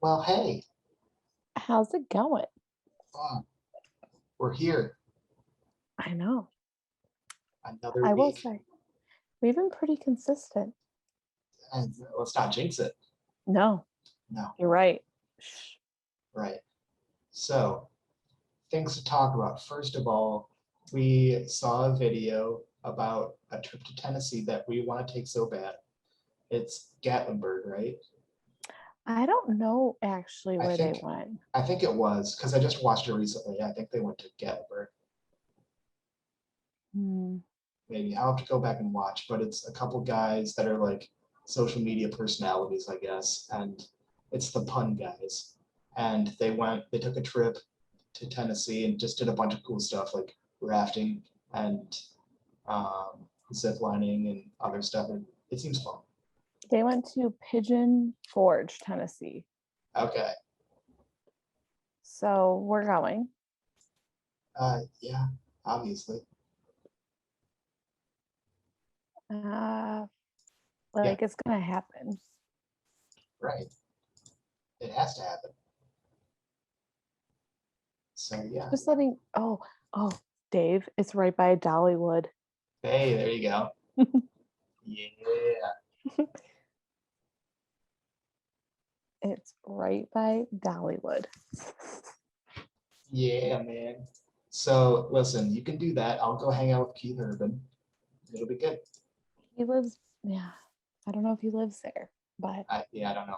Well, hey, How's it going? uh, we're here I know. another I will week, say, we've been pretty consistent. and let's not jinx it. No, No, you're right. Shh. right. So, things to talk about. First of all, we saw a video about a trip to Tennessee that we want to take so bad. It's Gatlinburg, right? I don't know actually I where they think went. I think it was because I just watched it recently. I think they went to Gatlinburg. Hmm. Maybe I'll have to go back and watch, but it's a couple guys that are like social media personalities, I guess, and it's the pun guys. And they took a trip to Tennessee and just did a bunch of cool stuff like rafting and zip lining and other stuff. And it seems fun. They went to Pigeon Forge, Tennessee. Okay. So we're going. Yeah, obviously. Uh, Yeah, like it's gonna happen. right. It has to happen. So yeah. Just letting. Oh, Dave, it's right by Dollywood. Hey, there you go. Yeah. It's right by Dollywood. Yeah, man. So listen, you can do that. I'll go hang out with Keith Urban. It'll be good. He lives. Yeah, I don't know if he lives there, but Yeah, I don't know.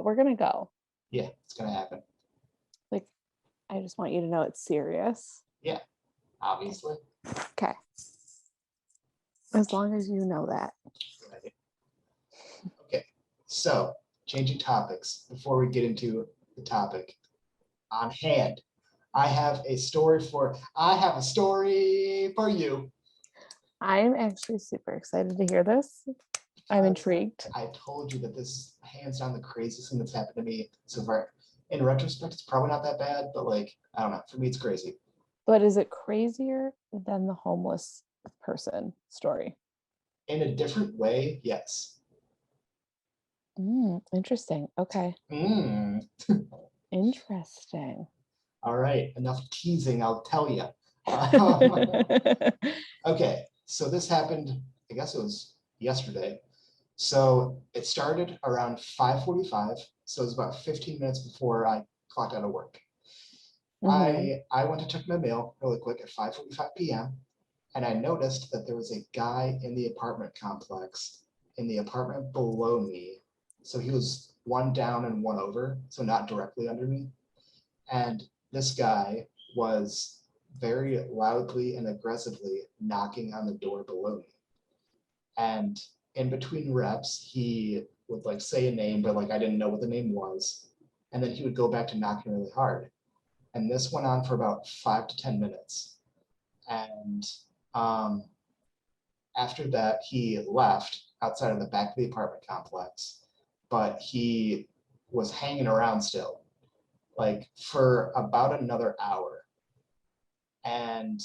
we're gonna go. Yeah, it's gonna happen. Like, I just want you to know it's serious. Yeah, obviously. Okay. As long as you know that. Right. Okay. So changing topics before we get into the topic on hand. I have a story for you. I'm actually super excited to hear this. I'm Because intrigued. I told you that this is hands down the craziest thing that's happened to me so far. In retrospect, it's probably not that bad, but like, I don't know. For me, it's crazy. But is it crazier than the homeless person story? In a different way, yes. Interesting. Okay. Mm. Interesting. All right, enough teasing, I'll tell you. Okay, so this happened, I guess it was yesterday. So it started around 5:45, so it was about 15 minutes before I clocked out of work. Hmm. I went to check my mail really quick at 5:45 p.m. and I noticed that there was a guy in the apartment complex in the apartment below me. So he was one down and one over, so not directly under me. And this guy was very loudly and aggressively knocking on the door below me. And in between reps, he would like say a name, but like I didn't know what the name was. And then he would go back to knocking really hard. And this went on for about 5 to 10 minutes. And um, after that, he left outside of the back of the apartment complex, but he was hanging around still, like for about another hour. And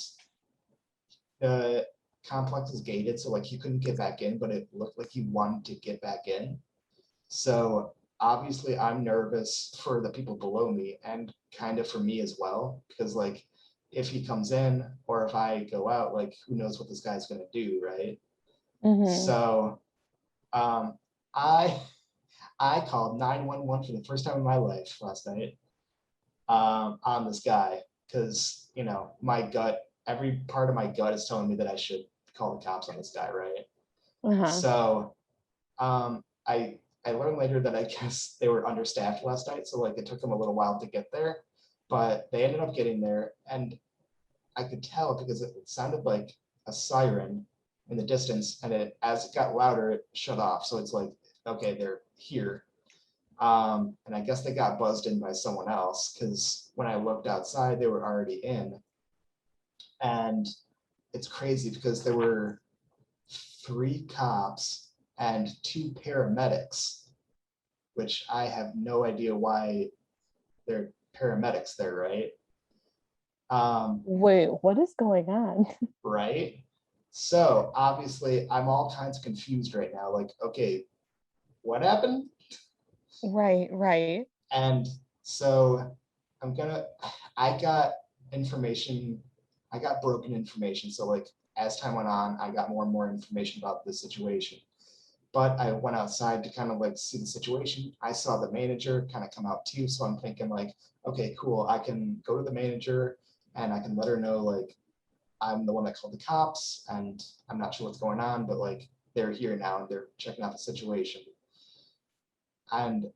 the complex is gated, so like he couldn't get back in, but it looked like he wanted to get back in. So obviously, I'm nervous for the people below me and kind of for me as well, because like if he comes in or if I go out, like who knows what this guy's gonna do, right? Hmm. So um, I I called 911 for the first time in my life last night on this guy because my gut, every part of my gut is telling me that I should call the cops on this guy, right? Uh-huh. So I learned later that I guess they were understaffed last night, so like it took them a little while to get there, but they ended up getting there, and I could tell because it sounded like a siren in the distance, and as it got louder, it shut off. So it's like, okay, they're here. And I guess they got buzzed in by someone else because when I looked outside, they were already in. And it's crazy because there were three cops and two paramedics, which I have no idea why they're paramedics there, right? Um, Wait, what is going on? right? So obviously, I'm all kinds of confused right now. Like, okay, what happened? Right. And so I'm gonna, I got information, I got broken information. So like as time went on, I got more and more information about the situation. But I went outside to kind of like see the situation. I saw the manager kind of come out too. So I'm thinking like, okay, cool. I can go to the manager and I can let her know like I'm the one that called the cops and I'm not sure what's going on, but like they're here now and they're checking out the situation. And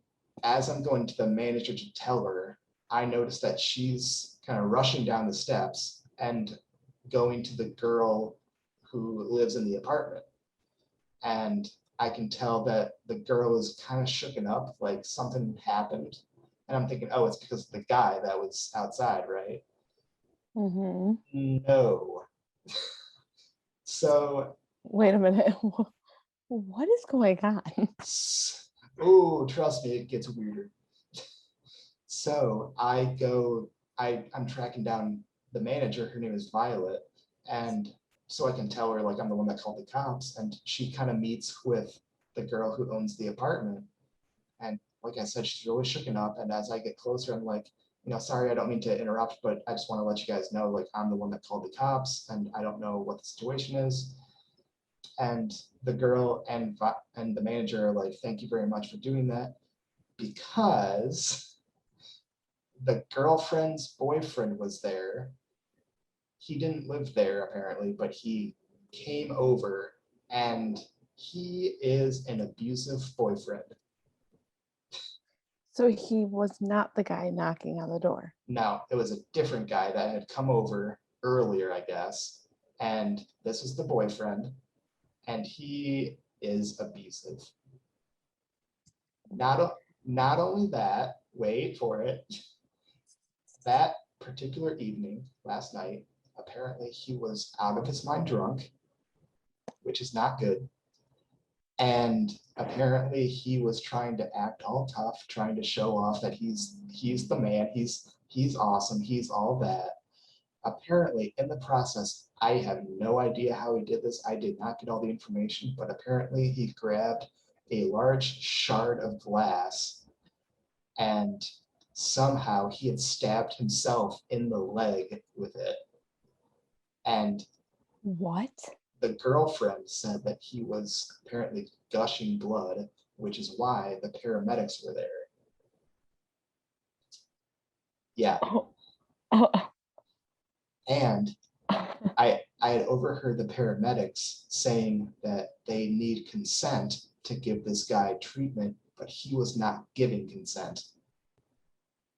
as I'm going to the manager to tell her, I notice that she's kind of rushing down the steps and going to the girl who lives in the apartment. And I can tell that the girl is kind of shooken up, like something happened. And I'm thinking, oh, it's because of the guy that was outside, right? Mm-hmm. No. So, Wait a minute. What is going on? oh, trust me, it gets weirder. So I'm tracking down the manager, her name is Violet, and so I can tell her like I'm the one that called the cops, and she kind of meets with the girl who owns the apartment. And like I said, she's really shooken up. And as I get closer, I'm like, sorry, I don't mean to interrupt, but I just want to let you guys know, like, I'm the one that called the cops, and I don't know what the situation is. And the girl and the manager are like, thank you very much for doing that, because the girlfriend's boyfriend was there. He didn't live there apparently, but he came over, and he is an abusive boyfriend. So he was not the guy knocking on the door. No, it was a different guy that had come over earlier, I guess. And this was the boyfriend, and he is abusive. Not only that, wait for it. That particular evening, last night, apparently he was out of his mind drunk, which is not good. And apparently he was trying to act all tough, trying to show off that he's the man, he's awesome, he's all that. Apparently in the process, I have no idea how he did this. I did not get all the information, but apparently he grabbed a large shard of glass and somehow he had stabbed himself in the leg with it. And What? the girlfriend said that he was apparently gushing blood, which is why the paramedics were there. Yeah. Oh, oh. And I had overheard the paramedics saying that they need consent to give this guy treatment, but he was not giving consent.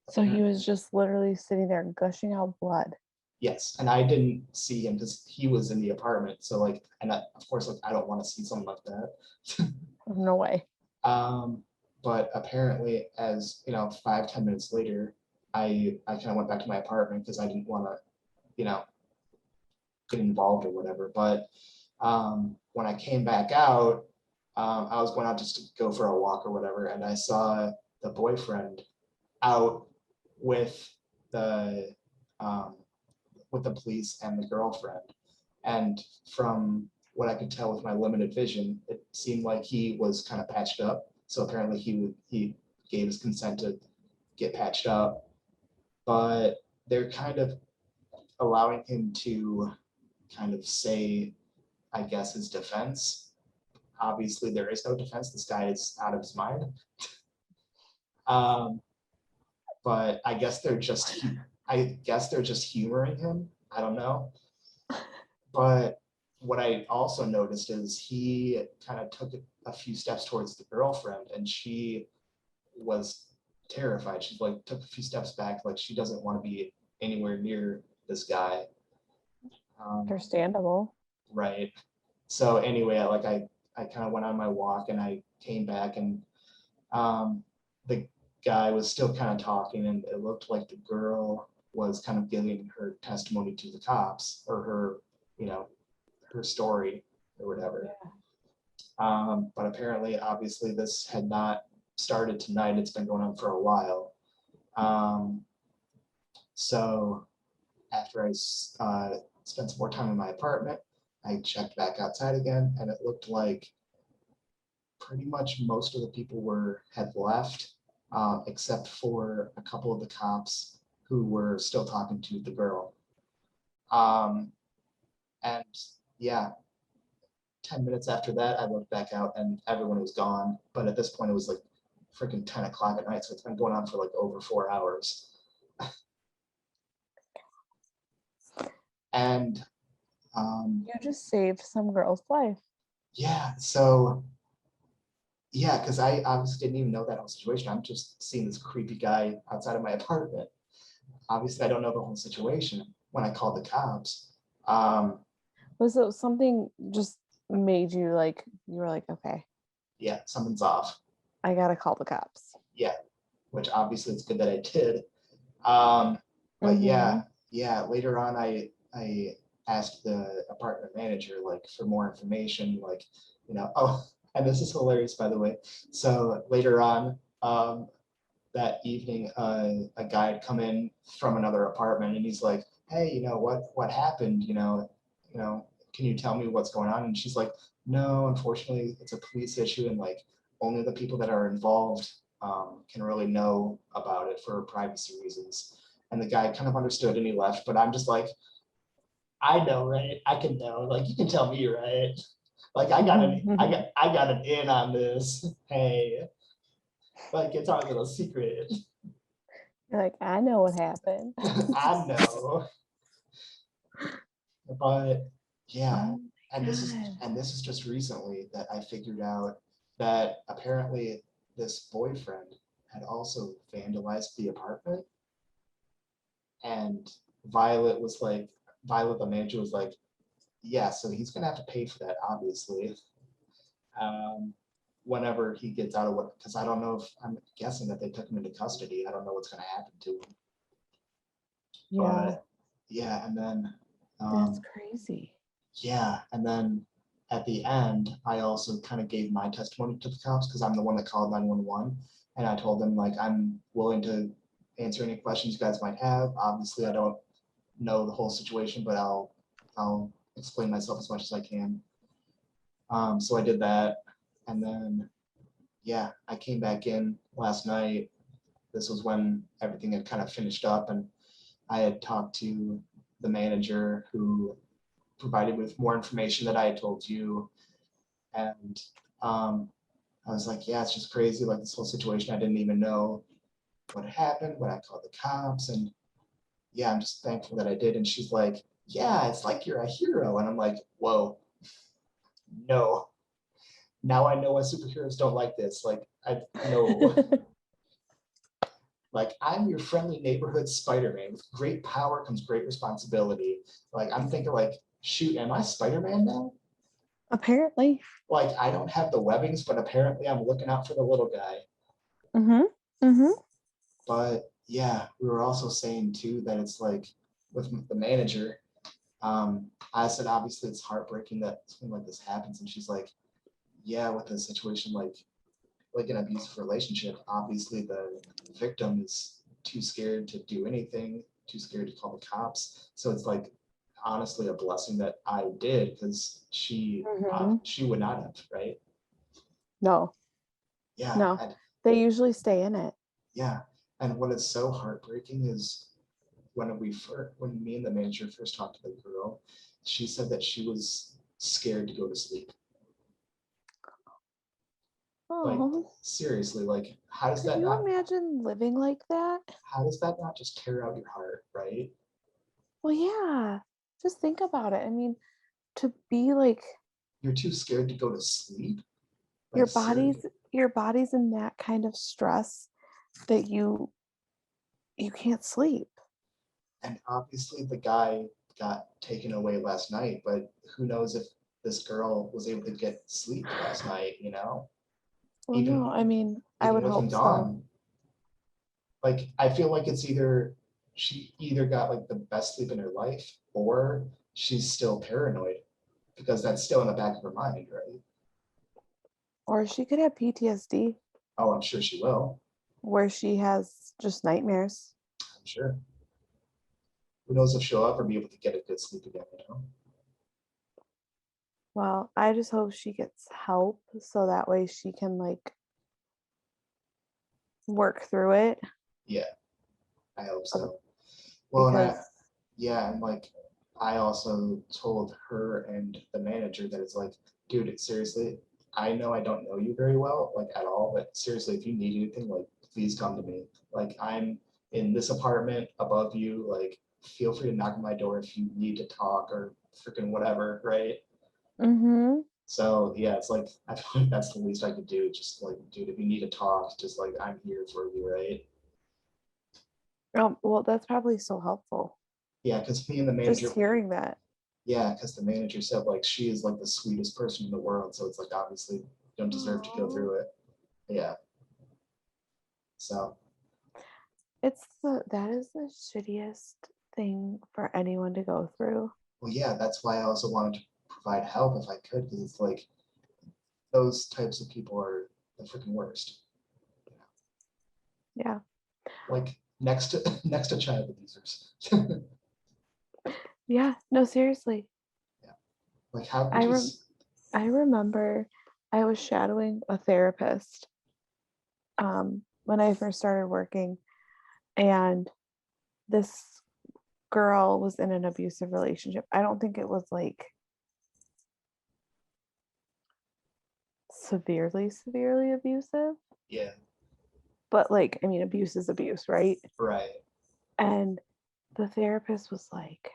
So he was just literally sitting there gushing out blood. Yes, and I didn't see him because he was in the apartment. So like, and of course, like I don't want to see something like that. No way. But apparently, as 5-10 minutes later, I kind of went back to my apartment because I didn't want to, get involved or whatever. But when I came back out, I was going out just to go for a walk or whatever, and I saw the boyfriend out with the um, police and the girlfriend. And from what I could tell with my limited vision, it seemed like he was kind of patched up. So apparently he gave his consent to get patched up, but they're kind of allowing him to kind of say, I guess, his defense. Obviously, there is no defense. This guy is out of his mind. Um, but I guess they're just humoring him. I don't know. But what I also noticed is he kind of took a few steps towards the girlfriend, and she was terrified. She like took a few steps back, like she doesn't want to be anywhere near this guy. Understandable. Right. So anyway, like I kind of went on my walk and I came back, and the guy was still kind of talking, and it looked like the girl was kind of giving her testimony to the cops, or her story or whatever. But apparently, obviously, this had not started tonight. It's been going on for a while. So after I spent some more time in my apartment, I checked back outside again, and it looked like pretty much most of the people had left, except for a couple of the cops who were still talking to the girl. Um, and yeah, 10 minutes after that, I looked back out and everyone was gone. But at this point, it was like freaking 10 o'clock at night. So it's been going on for like over 4 hours. And You just saved some girl's life. yeah, so yeah, because I obviously didn't even know that whole situation. I'm just seeing this creepy guy outside of my apartment. Obviously, I don't know the whole situation when I called the cops. Was it something just made you like, you were like, okay, Yeah, something's off. I gotta call the cops. Yeah, which obviously it's good that I did. Um, but Mm-hmm. yeah, later on, I asked the apartment manager like for more information, like, oh, and this is hilarious, by the way. So later on, that evening, a guy had come in from another apartment, and he's like, "Hey, what happened? Can you tell me what's going on?" And she's like, "No, unfortunately, it's a police issue, and like only the people that are involved can really know about it for privacy reasons." And the guy kind of understood and he left. But I'm just like, I know, right? I can know. Like you can tell me, right? Like I got an in on this. Hey, like it's our little secret. You're like, I know what happened. I know, but yeah, Oh and my this is God. and this is just recently that I figured out that apparently this boyfriend had also vandalized the apartment, and Violet was like, Violet, the manager, was like, yeah, so he's gonna have to pay for that, obviously, um, whenever he gets out of what, because I don't know if I'm guessing that they took him into custody. I don't know what's gonna happen to him, Yeah, but yeah, and then that's um, crazy. yeah, and then at the end, I also kind of gave my testimony to the cops because I'm the one that called 911, and I told them like I'm willing to answer any questions you guys might have. Obviously, I don't know the whole situation, but I'll explain myself as much as I can. So I did that, and then yeah, I came back in last night. This was when everything had kind of finished up, and I had talked to the manager who provided with more information that I had told you. And um, I was like, yeah, it's just crazy. Like this whole situation, I didn't even know what happened when I called the cops. And yeah, I'm just thankful that I did. And she's like, yeah, it's like you're a hero. And I'm like, whoa, no. Now I know why superheroes don't like this. Like, I know, like, I'm your friendly neighborhood Spider-Man. With great power comes great responsibility. Like, I'm thinking, like, shoot, am I Spider-Man now? Apparently. Like, I don't have the webbings, but apparently I'm looking out for the little guy. Mm-hmm. Mm-hmm. But yeah, we were also saying too that it's like with the manager, I said obviously it's heartbreaking that something like this happens, and she's like, yeah, with a situation like an abusive relationship, obviously the victim is too scared to do anything, too scared to call the cops. So it's like honestly a blessing that I did because Mm-hmm. she would not have, right? No, Yeah, no. and They usually stay in it. yeah, and what is so heartbreaking is when me and the manager first talked to the girl, she said that she was scared to go to sleep. Like Oh, seriously, like how does could that you not imagine living like that? just tear out your heart, right? Well, yeah. Just think about it. I mean, to be like You're too scared to go to sleep. your Like serious. body's your body's in that kind of stress that you can't sleep. And obviously the guy got taken away last night, but who knows if this girl was able to get sleep last night, Well, even no, I mean, I even would with him hope so. gone. Like I feel like it's either she either got like the best sleep in her life or she's still paranoid because that's still in the back of her mind, right? Or she could have PTSD Oh, I'm sure she will. where she has just nightmares. I'm sure. Who knows if she'll ever be able to get a good sleep again? Well, I just hope she gets help so that way she can like work through it. Yeah, I hope um, so. Well, and because yeah, and like I also told her and the manager that it's like, dude, seriously, I know I don't know you very well, like at all, but seriously, if you need anything, like please come to me. Like I'm in this apartment above you, like feel free to knock on my door if you need to talk or freaking whatever, right? mm-hmm. So yeah, it's like I feel like that's the least I could do. Just like, dude, if you need to talk, just like I'm here for you, right? Well, that's probably so helpful. Yeah, because me and the Just manager, hearing that. yeah, because the manager said like she is like the sweetest person in the world. So it's like obviously you don't deserve to go Aw. through it. Yeah. So That is the shittiest thing for anyone to go through. well, yeah, that's why I also wanted to provide help if I could, because it's like those types of people are the freaking worst. Yeah. Like next to next to child abusers. Yeah. No, seriously. Yeah. Like how could I you? rem I remember I was shadowing a therapist when I first started working, and this girl was in an abusive relationship. I don't think it was like severely abusive, Yeah. but like, I mean, abuse is abuse, right? Right. And the therapist was like,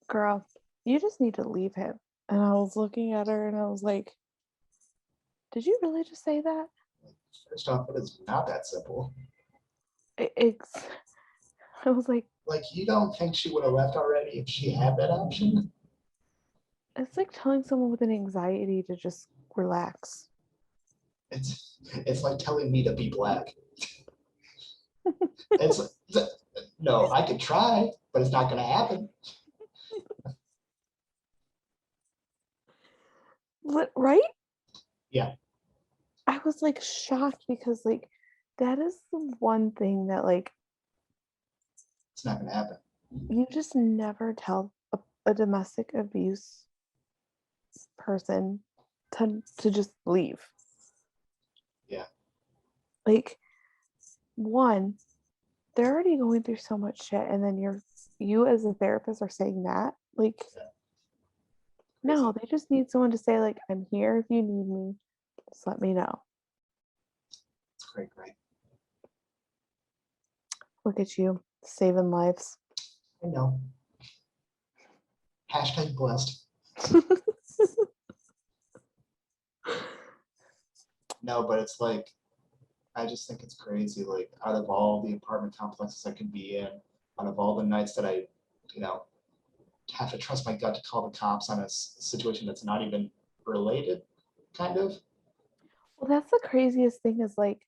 girl, you just need to leave him. And I was looking at her and I was like, did you really just say that? First off, it is not that simple. It's, I was like, Like you don't think she would have left already if she had that option? it's like telling someone with an anxiety to just relax. It's like telling me to be black. It's no, I could try, but it's not gonna happen. Right? Yeah, I was like shocked because like that is the one thing that like it's not gonna happen. you just never tell a domestic abuse person to just leave. Yeah, Like, one, they're already going through so much shit, and then you as a therapist are saying that. Like, yeah. no, Crazy. they just need someone to say, like, I'm here if you need me. Just let me know. It's great, great. Look at you saving lives. I know. Hashtag blessed. No, but it's like I just think it's crazy. Like out of all the apartment complexes I could be in, out of all the nights that I, you know, have to trust my gut to call the cops on a situation that's not even related, kind of. Well, that's the craziest thing is like,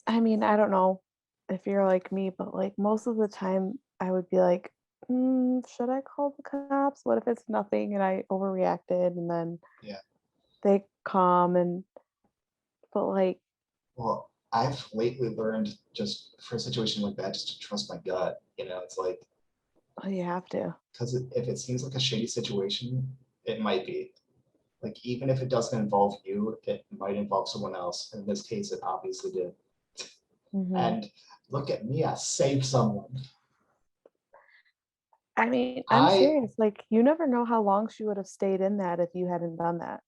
I mean, I don't know if you're like me, but like most of the time I would be like, should I call the cops? What if it's nothing and I overreacted and then Yeah. they come and, but like, Well, I've lately learned just for a situation like that, just to trust my gut. You know, it's like oh, you have to. because if it seems like a shady situation, it might be. Like even if it doesn't involve you, it might involve someone else. In this case, it obviously did. Hmm. And look at me, I saved someone. I mean, I'm I serious. Like, you never know how long she would have stayed in that if you hadn't done that.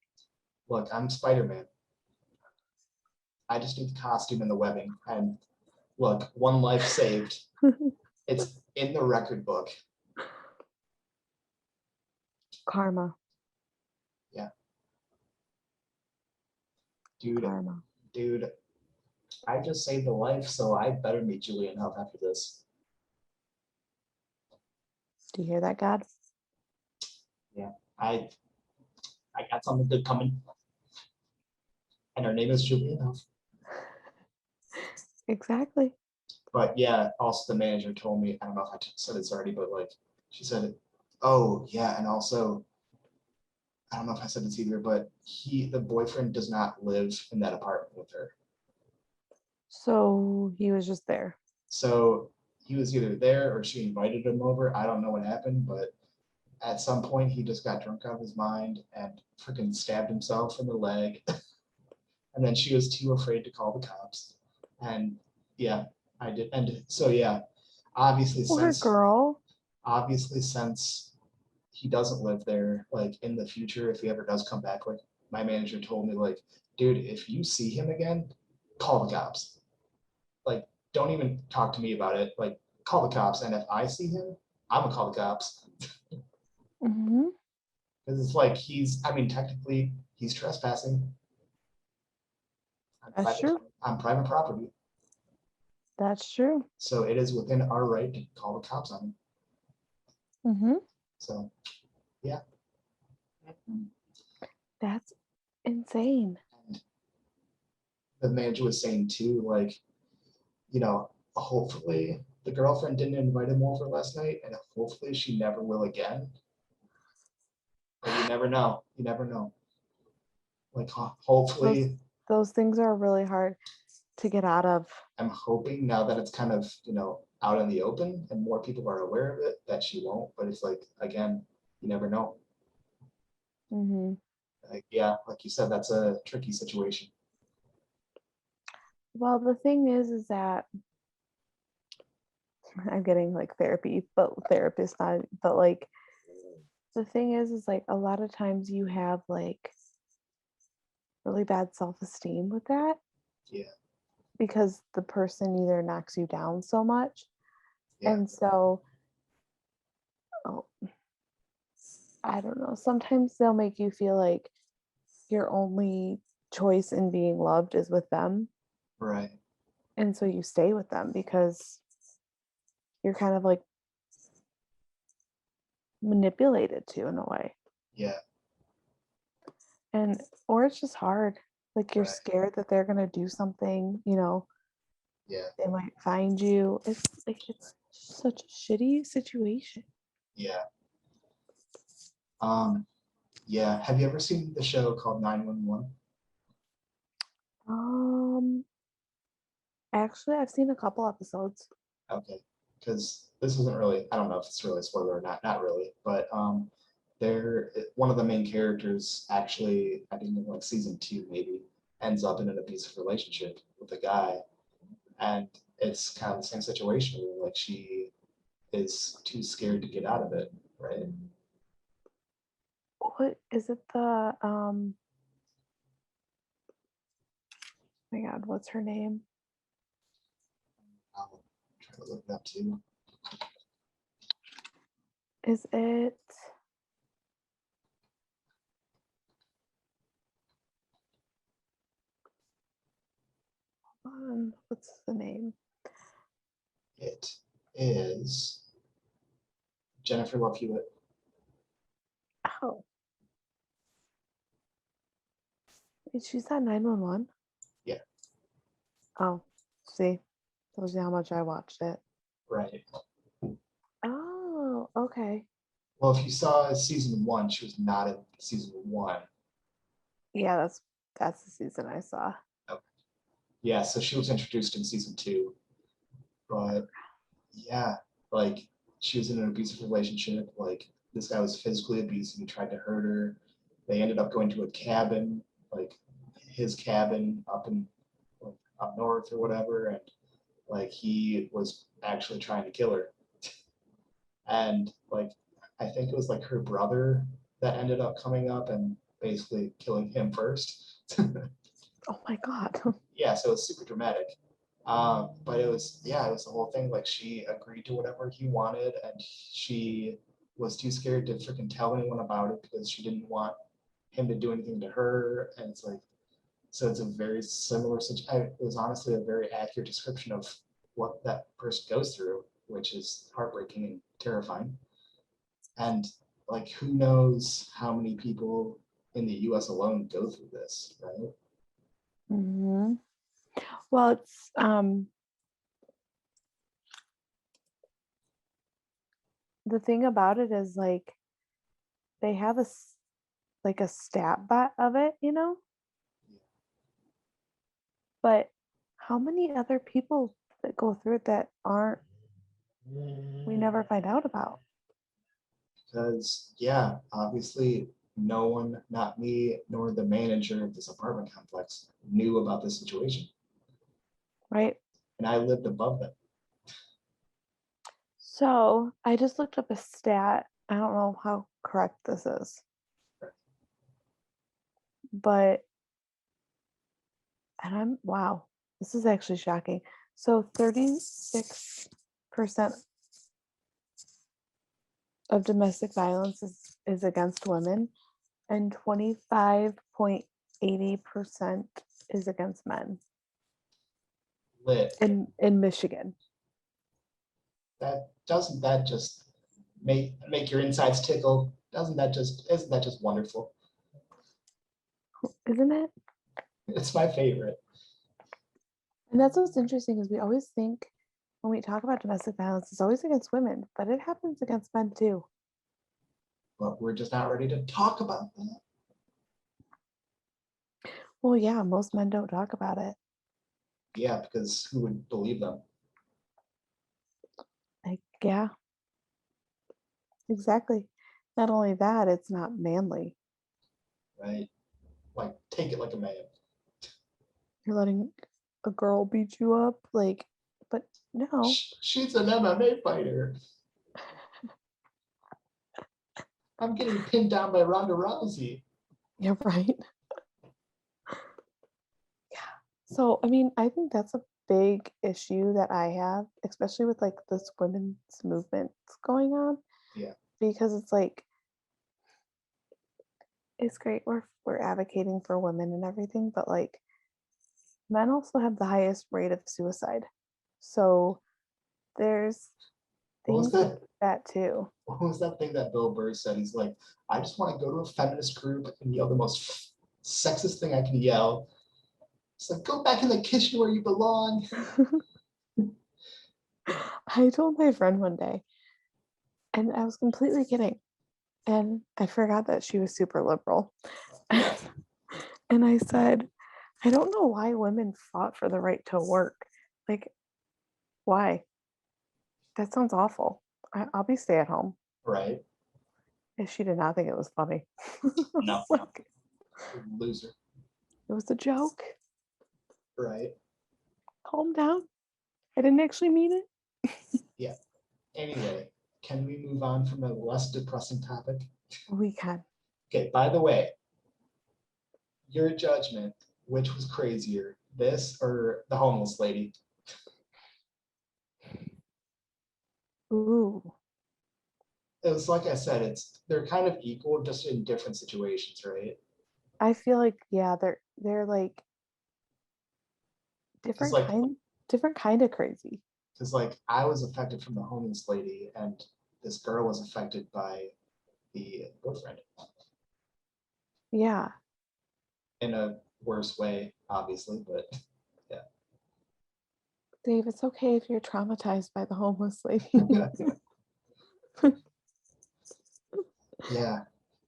look, I'm Spider-Man. I just need the costume and the webbing. And look, one life saved. It's in the record book. Karma, Yeah, dude, karma. dude, I just saved a life, so I better meet Julian Health after this. Do you hear that, God? Yeah, I I got something good coming, and her name is Julian Health. Exactly. But yeah, also the manager told me, I don't know if I said this already, but like she said, oh yeah, and also I don't know if I said this either, but the boyfriend does not live in that apartment with her. So he was just there. So he was either there or she invited him over. I don't know what happened, but at some point he just got drunk out of his mind and freaking stabbed himself in the leg. And then she was too afraid to call the cops. And yeah, I did. And so, yeah, obviously Poor since, girl. obviously since he doesn't live there, like in the future, if he ever does come back, like my manager told me, like, dude, if you see him again, call the cops. Like, don't even talk to me about it. Like, call the cops. And if I see him, I'm gonna call the cops. Hmm. Because it's like I mean, technically, he's trespassing on That's true. private property. That's true. So it is within our right to call the cops on him. Hmm. So yeah. That's insane. And the manager was saying too, like, hopefully the girlfriend didn't invite him over last night, and hopefully she never will again. But you never know. You never know. Like, Those hopefully, those things are really hard to get out of. I'm hoping now that it's kind of, out in the open and more people are aware of it, that she won't. But it's like, again, you never know. Hmm. Like, yeah, like you said, that's a tricky situation. Well, the thing is that I'm getting like therapy, but therapist not, but like the thing is like a lot of times you have like really bad self-esteem with that Yeah, because the person either knocks you down so much. yeah, And so, oh, I don't know, sometimes they'll make you feel like your only choice in being loved is with them. right. And so you stay with them because you're kind of like manipulated to in a way. Yeah, And or it's just hard. Like you're right. scared that they're gonna do something, Yeah, they might find you. It's like it's such a shitty situation. yeah. Um, yeah. Have you ever seen the show called 911? Um, actually I've seen a couple episodes. Okay, because this isn't really, I don't know if it's really a spoiler or not, not really, but one of the main characters actually, I think in like season 2 maybe, ends up in an abusive relationship with a guy, and it's kind of the same situation where like she is too scared to get out of it, right? What is it the oh my god, what's her name? I'll try to look it up too. Is it what's the name? It is Jennifer Love Hewitt. Oh, she's at 911. Yeah, Oh, see, tells you how much I watched it. right. Oh, okay. Well, if you saw season 1, she was not in season 1. Yeah, that's the season I saw. Okay. Yeah, so she was introduced in season 2, but yeah, like she was in an abusive relationship. Like this guy was physically abusive. He tried to hurt her. They ended up going to a cabin, like his cabin like, up north or whatever, and like he was actually trying to kill her. And like I think it was like her brother that ended up coming up and basically killing him first. Oh my god. Yeah, so it's super dramatic. But it was, yeah, it was the whole thing. Like she agreed to whatever he wanted, and she was too scared to freaking tell anyone about it because she didn't want him to do anything to her. And it's like, so it's a very similar situation. It was honestly a very accurate description of what that person goes through, which is heartbreaking and terrifying. And like, who knows how many people in the US alone go through this, right? Hmm. Well, it's the thing about it is like they have like a stat bot of it, but how many other people that go through it that aren't we never find out about? Because yeah, obviously no one, not me, nor the manager of this apartment complex knew about this situation. Right. And I lived above them. So I just looked up a stat. I don't know how correct this is, but, and wow, this is actually shocking. So 36% of domestic violence is against women, and 25.80% is against men Lit. in Michigan. Doesn't that just make your insides tickle? Isn't that just wonderful? Isn't it? It's my favorite. And that's what's interesting is we always think when we talk about domestic violence, it's always against women, but it happens against men too. But we're just not ready to talk about that. Well, yeah, most men don't talk about it. Yeah, because who would believe them? Like, yeah, exactly. Not only that, it's not manly. Right? Like, take it like a man. You're letting a girl beat you up, like, but no. She's an MMA fighter. I'm getting pinned down by Ronda Rousey. You're right. Yeah. So, I mean, I think that's a big issue that I have, especially with like this women's movement going on. Yeah. Because it's like, it's great. We're advocating for women and everything, but like men also have the highest rate of suicide. So there's What was things with that? that too. What was that thing that Bill Burr said? He's like, I just want to go to a feminist group and yell the most sexist thing I can yell. It's like, go back in the kitchen where you belong. I told my friend one day, and I was completely kidding. And I forgot that she was super liberal. And I said, I don't know why women fought for the right to work. Like, why? That sounds awful. I'll be stay at home. Right? And she did not think it was funny. No. Like, Loser. it was a joke. Right? Calm down. I didn't actually mean it. Yeah. Anyway, can we move on from a less depressing topic? We can. Okay, by the way, your judgment, which was crazier, this or the homeless lady? Ooh. It was like I said, they're kind of equal, just in different situations, right? I feel like, yeah, they're like Because different like, kind of crazy. I was affected from the homeless lady, and this girl was affected by the boyfriend Yeah. in a worse way, obviously, but yeah. Dave, it's okay if you're traumatized by the homeless lady. Yeah.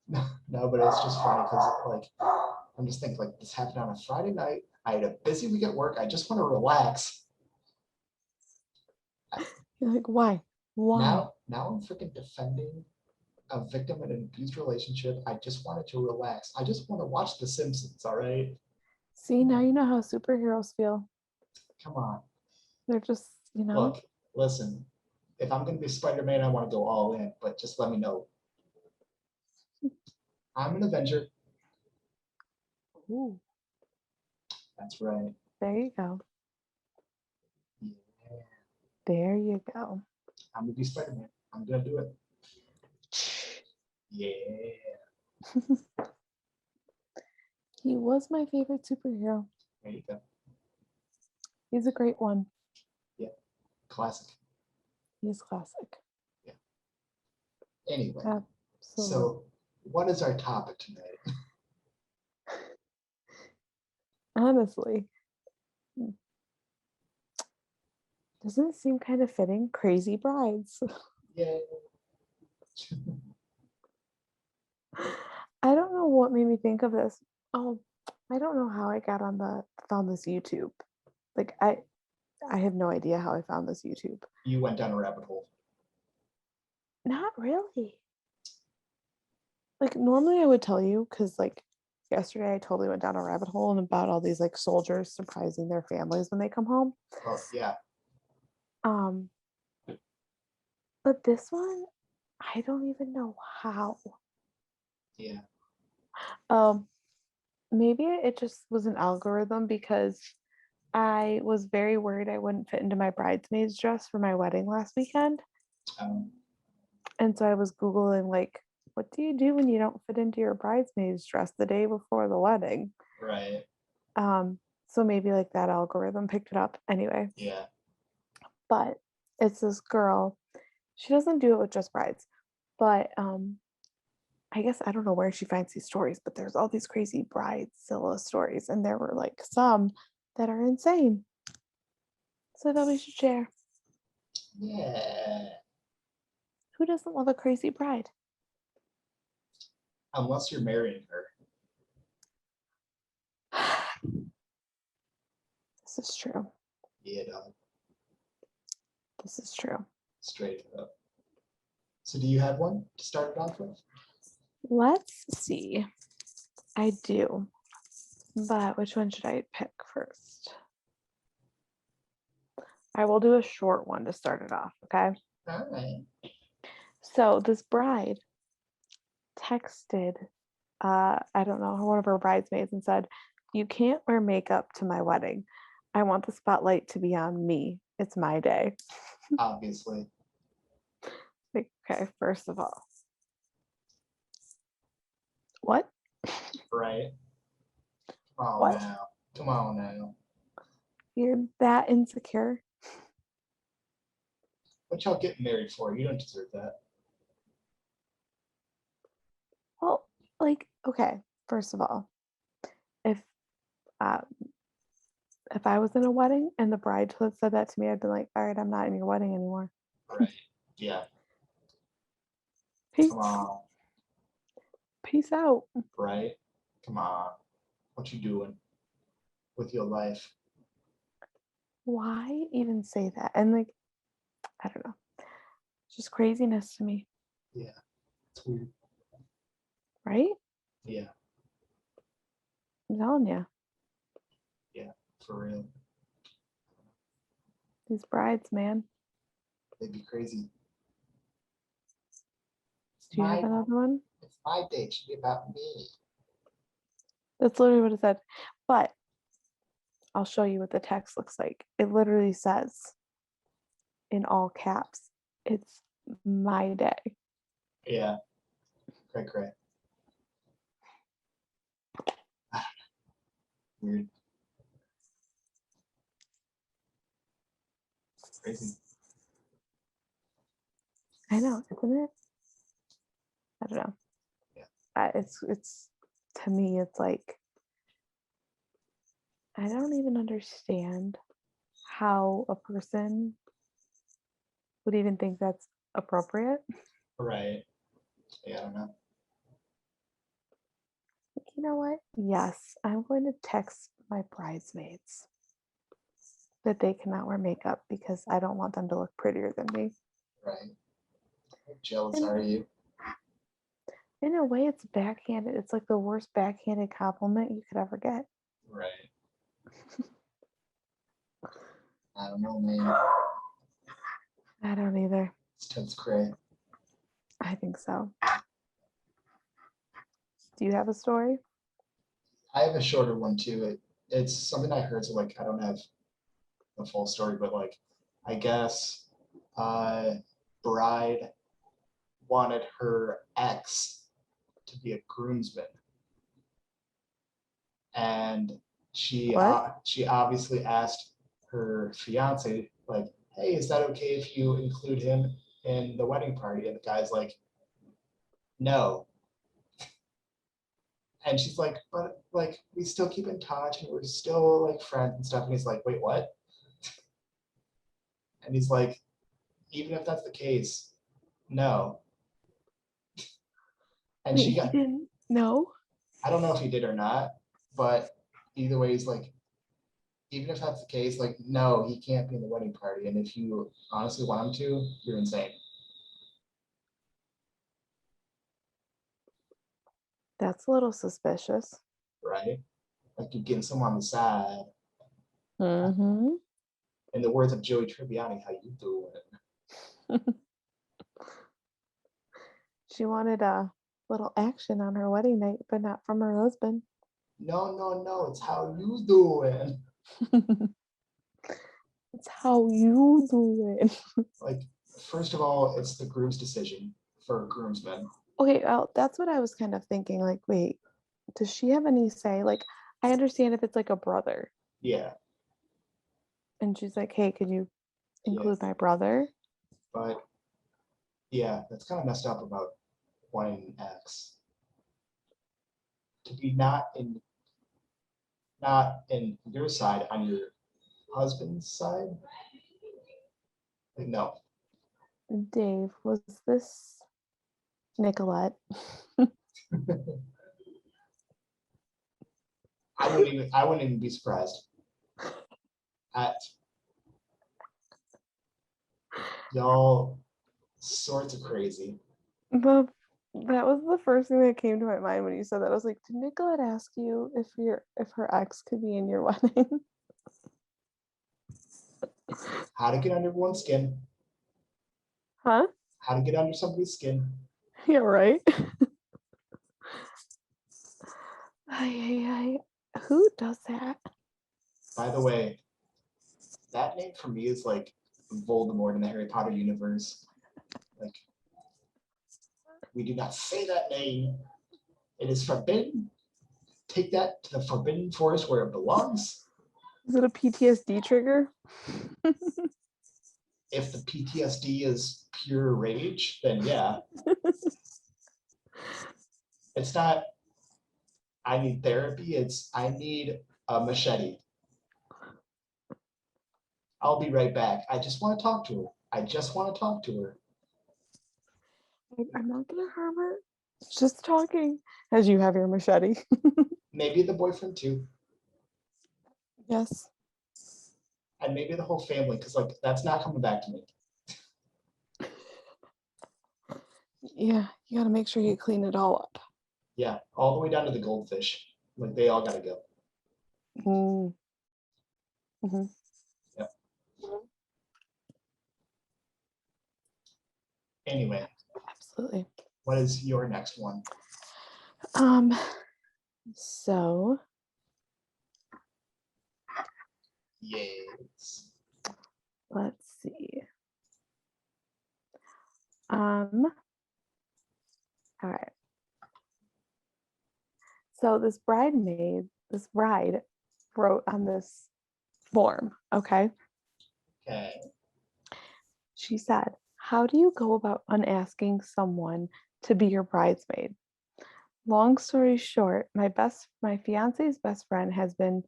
No, but it's just funny because like I'm just thinking like this happened on a Friday night. I had a busy week at work. I just want to relax. You're like, why? Why? Now I'm freaking defending a victim in an abused relationship. I just wanted to relax. I just want to watch The Simpsons. All right. See, now you know how superheroes feel. Come on. They're just, Look, listen. If I'm gonna be Spider-Man, I want to go all in. But just let me know. I'm an Avenger. Ooh, That's right. there you go. Yeah. There you go. I'm gonna be Spider-Man. I'm gonna do it. Yeah. He was my favorite superhero. There you go. He's a great one. Yeah. Classic. He's classic. Yeah. Anyway. Absolutely. So what is our topic tonight? Honestly, doesn't it seem kind of fitting? Crazy brides. Yay. I don't know what made me think of this. Oh, I don't know how I found this YouTube. Like I have no idea how I found this YouTube. You went down a rabbit hole. Not really. like normally I would tell you because like yesterday I totally went down a rabbit hole and about all these like soldiers surprising their families when they come home. Oh, yeah. Um, but this one, I don't even know how. Yeah. Um, maybe it just was an algorithm because I was very worried I wouldn't fit into my bridesmaid's dress for my wedding last weekend. Um, And so I was Googling, like, what do you do when you don't fit into your bridesmaid's dress the day before the wedding? right. So maybe like that algorithm picked it up anyway. Yeah. But it's this girl. She doesn't do it with just brides, but I guess I don't know where she finds these stories, but there's all these crazy bridezilla stories, and there were like some that are insane. So I thought we should share. Yeah. Who doesn't love a crazy bride? Unless you're marrying her. This is true. Yeah, dog. This is true. Straight up. So do you have one to start it off with? Let's see. I do. But which one should I pick first? I will do a short one to start it off, okay? All right. So this bride texted, I don't know, one of her bridesmaids and said, "You can't wear makeup to my wedding. I want the spotlight to be on me. It's my day." Obviously. Like, okay, first of all, what? Right. Come on What? now. Come on now. You're that insecure? What y'all getting married for? You don't deserve that. Well, like, okay, first of all, if uh, if I was in a wedding and the bride had said that to me, I'd be like, all right, I'm not in your wedding anymore. Right. Yeah. Peace, Come on. peace out. Right. Come on. What you doing with your life? Why even say that? And like, I don't know, just craziness to me, Yeah. It's weird. right? Yeah. I'm telling you, Yeah. For real. these brides, man. They'd be crazy. Do you have another one? It's my day. It should be about me. That's literally what it said. But I'll show you what the text looks like. It literally says in all caps, it's my day. Yeah. Cray cray. Weird. Crazy. I know, isn't it? I don't know. Yeah. It's to me, it's like I don't even understand how a person would even think that's appropriate. Right. Yeah, I don't know. You know what? Yes, I'm going to text my bridesmaids that they cannot wear makeup because I don't want them to look prettier than me. Right. How jealous And are you? in a way, it's backhanded. It's like the worst backhanded compliment you could ever get. Right. I don't know, man. I don't either. It's totes cray. I think so. Do you have a story? I have a shorter one too. It's something I heard, so like I don't have the full story, but like I guess uh bride wanted her ex to be a groomsman, and What? she obviously asked her fiance like, hey, is that okay if you include him in the wedding party? And the guy's like, no. And she's like, but like we still keep in touch and we're still like friends and stuff. And he's like, wait, what? And he's like, even if that's the case, no. And Wait, she he got, didn't know? I don't know if he did or not, but either way, he's like, even if that's the case, like, no, he can't be in the wedding party. And if you honestly want him to, you're insane. That's a little suspicious. right? Like you're getting someone on the side. Mm-hmm. In the words of Joey Tribbiani, how you doing? She wanted a little action on her wedding night, but not from her husband. No, it's how you doing. It's how you do it. Like, first of all, it's the groom's decision for groomsmen. Okay, well, that's what I was kind of thinking. Like, wait, does she have any say? Like, I understand if it's like a brother, Yeah, and she's like, hey, could you yeah. include my brother? But yeah, that's kind of messed up about wanting an ex. To be not in your side, on your husband's side. Like, no. Dave, was this Nicolette? I wouldn't even be surprised. At y'all sorts of crazy. The that was the first thing that came to my mind when you said that. I was like, did Nicolette ask you if her ex could be in your wedding? How to get under one's skin. Huh? How to get under somebody's skin. Yeah, right. Ay. Who does that? By the way, that name for me is like Voldemort in the Harry Potter universe. Like, we do not say that name. It is forbidden. Take that to the forbidden forest where it belongs. Is it a PTSD trigger? If the PTSD is pure rage, then yeah. It's not, I need therapy. It's, I need a machete. I'll be right back. I just want to talk to her. I just want to talk to her. I'm not gonna harm her. It's just talking. As you have your machete. Maybe the boyfriend too. Yes. And maybe the whole family, because like that's not coming back to me. Yeah, you gotta make sure you clean it all up. Yeah, all the way down to the goldfish. Like they all gotta go. Mm. Mm-hmm. Yep. Anyway, Absolutely. what is your next one? So Yes. let's see. All right. So this bride wrote on this form, okay? Okay. She said, how do you go about unasking someone to be your bridesmaid? Long story short, my fiance's best friend has been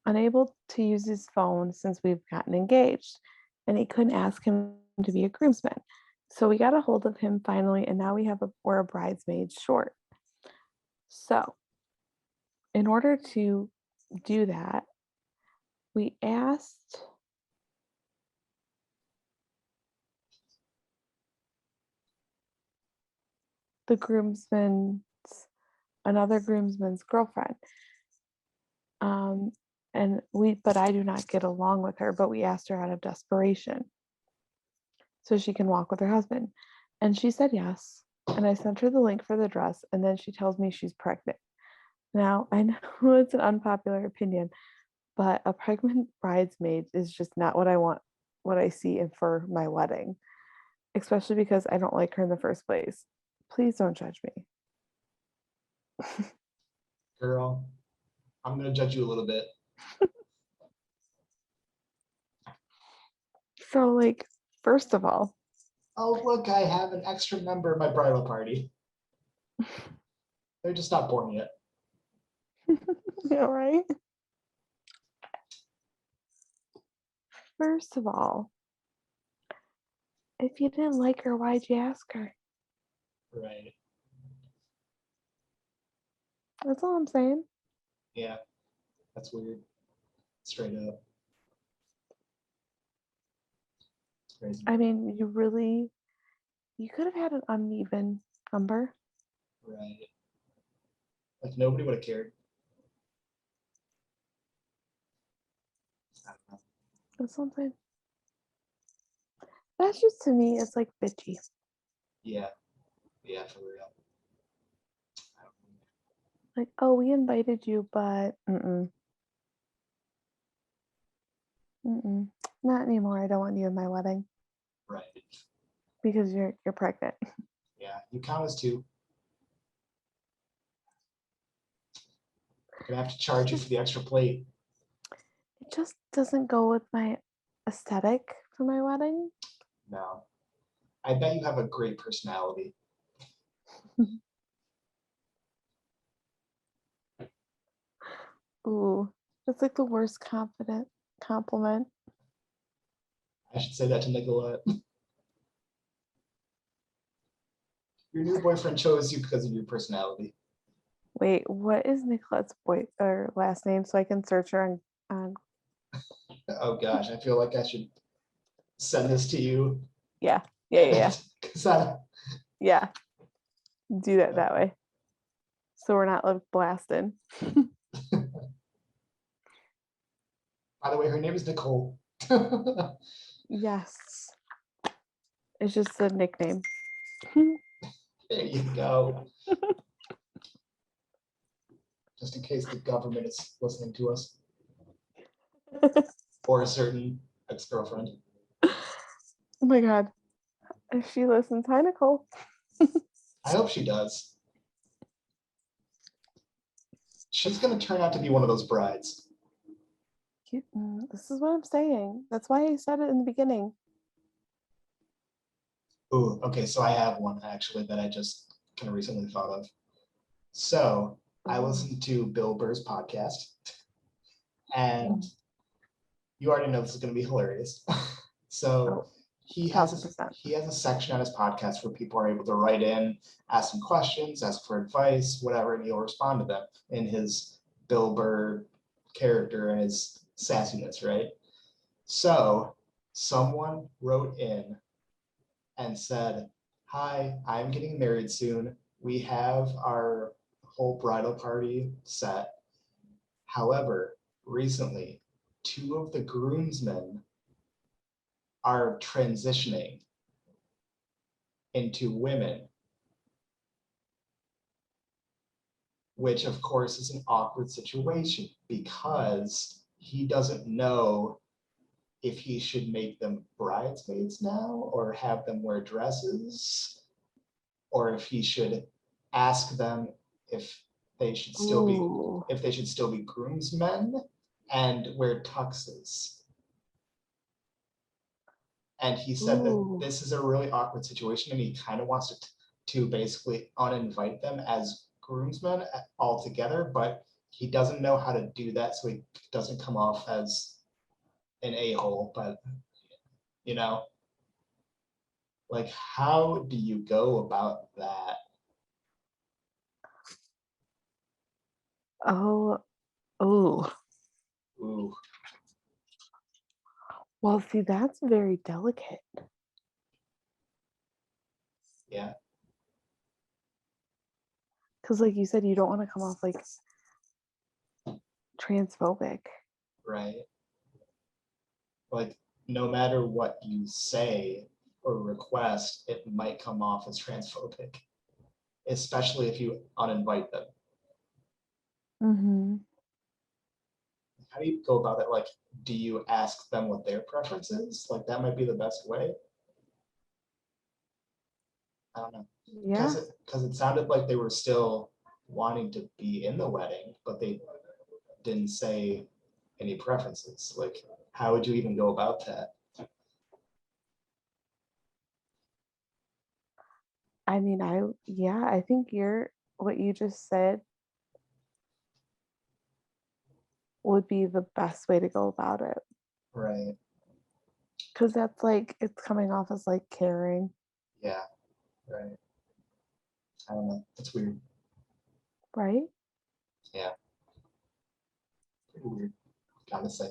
unable to use his phone since we've gotten engaged, and he couldn't ask him to be a groomsman. So we got a hold of him finally, and now we're a bridesmaid short. So in order to do that, we asked the another groomsman's girlfriend. But I do not get along with her, but we asked her out of desperation so she can walk with her husband. And she said yes. And I sent her the link for the dress, and then she tells me she's pregnant. Now, I know it's an unpopular opinion, but a pregnant bridesmaid is just not what I want, what I see for my wedding, especially because I don't like her in the first place. Please don't judge me. Girl, I'm gonna judge you a little bit. So, like, first of all, Oh, look, I have an extra member of my bridal party. They're just not born yet. yeah, right? First of all, if you didn't like her, why'd you ask her? Right. That's all I'm saying. Yeah, that's weird. Straight up. It's crazy. I mean, you could have had an uneven number. Right. Like nobody would have cared. I don't know. Or something. That's just to me, it's like bitchy. Yeah. Yeah, for real. I don't know. Like, oh, we invited you, but not anymore. I don't want you in my wedding Right. because you're pregnant. Yeah. You count as two. Gonna have to charge you for the extra plate. It just doesn't go with my aesthetic for my wedding. No. I bet you have a great personality. Ooh, that's like the worst compliment. I should say that to Nicolette. Your new boyfriend chose you because of your personality. Wait, what is Nicolette's boy or last name so I can search her on Oh gosh, I feel like I should send this to you. yeah. Yeah. 'Cause I, Yeah. Do that way. So we're not like blasting. by the way, her name is Nicole. Yes. It's just a nickname. There you go. Just in case the government is listening to us or a certain ex-girlfriend. Oh my God. If she listens, hi Nicole. I hope she does. She's gonna turn out to be one of those brides. This is what I'm saying. That's why I said it in the beginning. Ooh, okay, so I have one actually that I just kind of recently thought of. So I listened to Bill Burr's podcast, and you already know this is gonna be hilarious. So he has a 1000%. section on his podcast where people are able to write in, ask him questions, ask for advice, whatever, and he'll respond to them in his Bill Burr character and his sassiness, right? So someone wrote in and said, "Hi, I'm getting married soon. We have our whole bridal party set. However, recently, two of the groomsmen are transitioning into women, which of course is an awkward situation because he doesn't know if he should make them bridesmaids now or have them wear dresses, or if he should ask them if they should still be groomsmen and wear tuxes. And he said that this is a really awkward situation and he kind of wants to basically uninvite them as groomsmen altogether, but he doesn't know how to do that so he doesn't come off as an a-hole. But you know, like, how do you go about that? Oh. Ooh, Well, see, that's very delicate. yeah, Because, like you said, you don't want to come off like transphobic. right. Like, no matter what you say or request, it might come off as transphobic, especially if you uninvite them. Mm-hmm. How do you go about it? Like, do you ask them what their preference is? Like, that might be the best way. I don't know. Yeah. Because it sounded like they were still wanting to be in the wedding, but they didn't say any preferences. Like, how would you even go about that? I mean, I think what you just said would be the best way to go about it. Right. Because that's like, it's coming off as like caring. Yeah. Right. I don't know. It's weird. Right? Yeah. Pretty weird. Gotta say.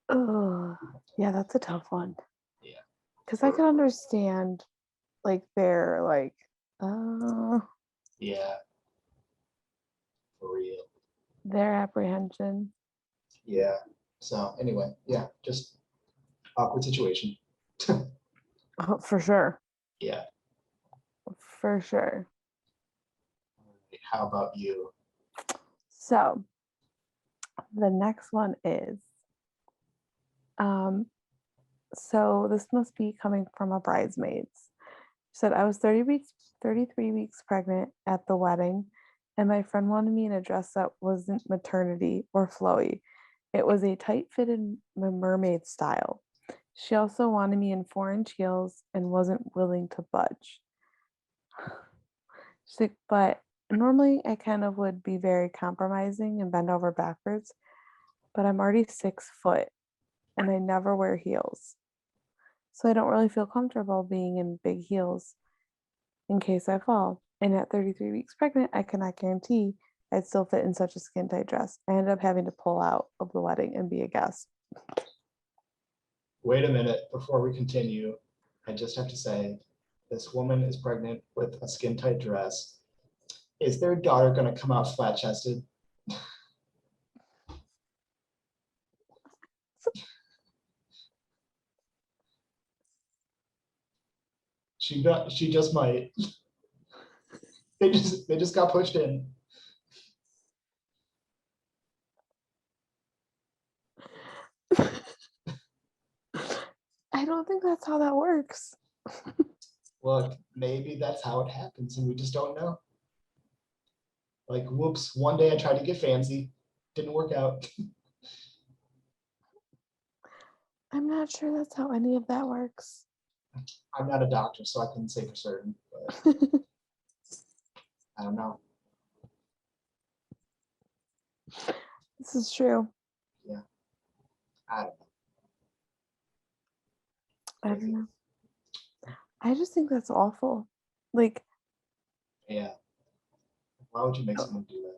Oh, yeah, that's a tough one. Yeah. Because I can understand like their like Uh, Yeah, for real. their apprehension. Yeah. So anyway, yeah, just awkward situation. Oh, for sure. Yeah. For sure. How about you? So the next one is um so this must be coming from a bridesmaids. She said I was 33 weeks pregnant at the wedding, and my friend wanted me in a dress that wasn't maternity or flowy. It was a tight fitted mermaid style. She also wanted me in 4-inch heels and wasn't willing to budge. She's like, but normally I kind of would be very compromising and bend over backwards, but I'm already 6 foot and I never wear heels. So I don't really feel comfortable being in big heels in case I fall. And at 33 weeks pregnant, I cannot guarantee I'd still fit in such a skin tight dress. I ended up having to pull out of the wedding and be a guest. Wait a minute before we continue. I just have to say, this woman is pregnant with a skin tight dress. Is their daughter going to come out flat chested? She just might. They just got pushed in. I don't think that's how that works. Look, maybe that's how it happens and we just don't know. Like, whoops, one day I tried to get fancy, didn't work out. I'm not sure that's how any of that works. I'm not a doctor, so I couldn't say for certain, but I don't know. This is true. Yeah, I don't know. I don't know. I just think that's awful. Like, Yeah. Why would you make someone do that?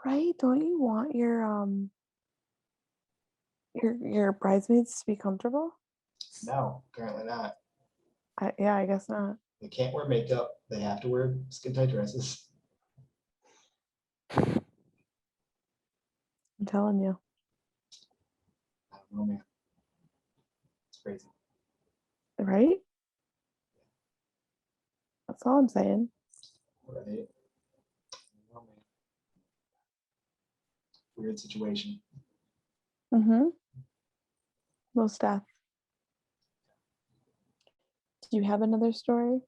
right? Don't you want your bridesmaids to be comfortable? No, apparently not. Yeah, I guess not. They can't wear makeup. They have to wear skin tight dresses. I'm telling you. I don't know, man. It's crazy. Right? That's all I'm saying. Right? I don't know, man. Weird situation. Mm-hmm. Most deaf. Do you have another story?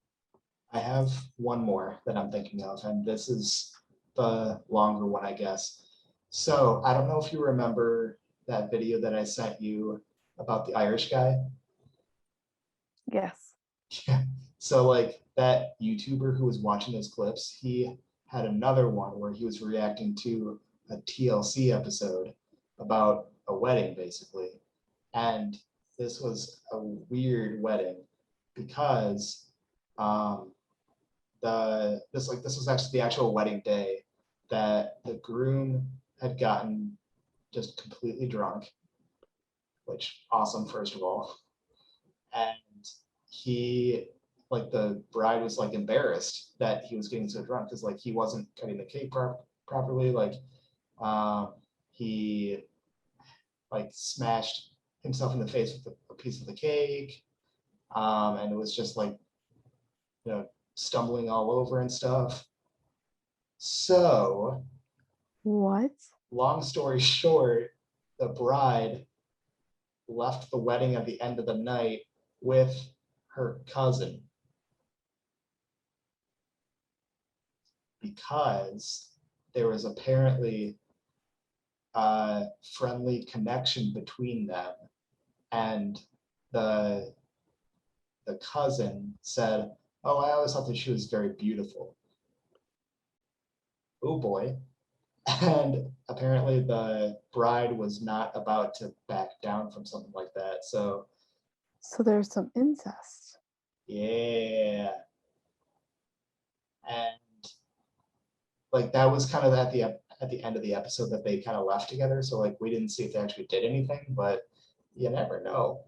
I have one more that I'm thinking of, and this is the longer one, I guess. So I don't know if you remember that video that I sent you about the Irish guy. Yes. So like that YouTuber who was watching those clips, he had another one where he was reacting to a TLC episode about a wedding, basically. And this was a weird wedding because um, this was actually the actual wedding day that the groom had gotten just completely drunk, which awesome first of all, and he like the bride was like embarrassed that he was getting so drunk because like he wasn't cutting the cake properly, like he like smashed himself in the face with a piece of the cake, and it was just like stumbling all over and stuff. So What? long story short, the bride left the wedding at the end of the night with her cousin because there was apparently a friendly connection between them, and the the cousin said, "Oh, I always thought that she was very beautiful." Oh boy. And apparently the bride was not about to back down from something like that. So So there's some incest. yeah. And like that was kind of at the end of the episode that they kind of left together. So like we didn't see if they actually did anything, but you never know.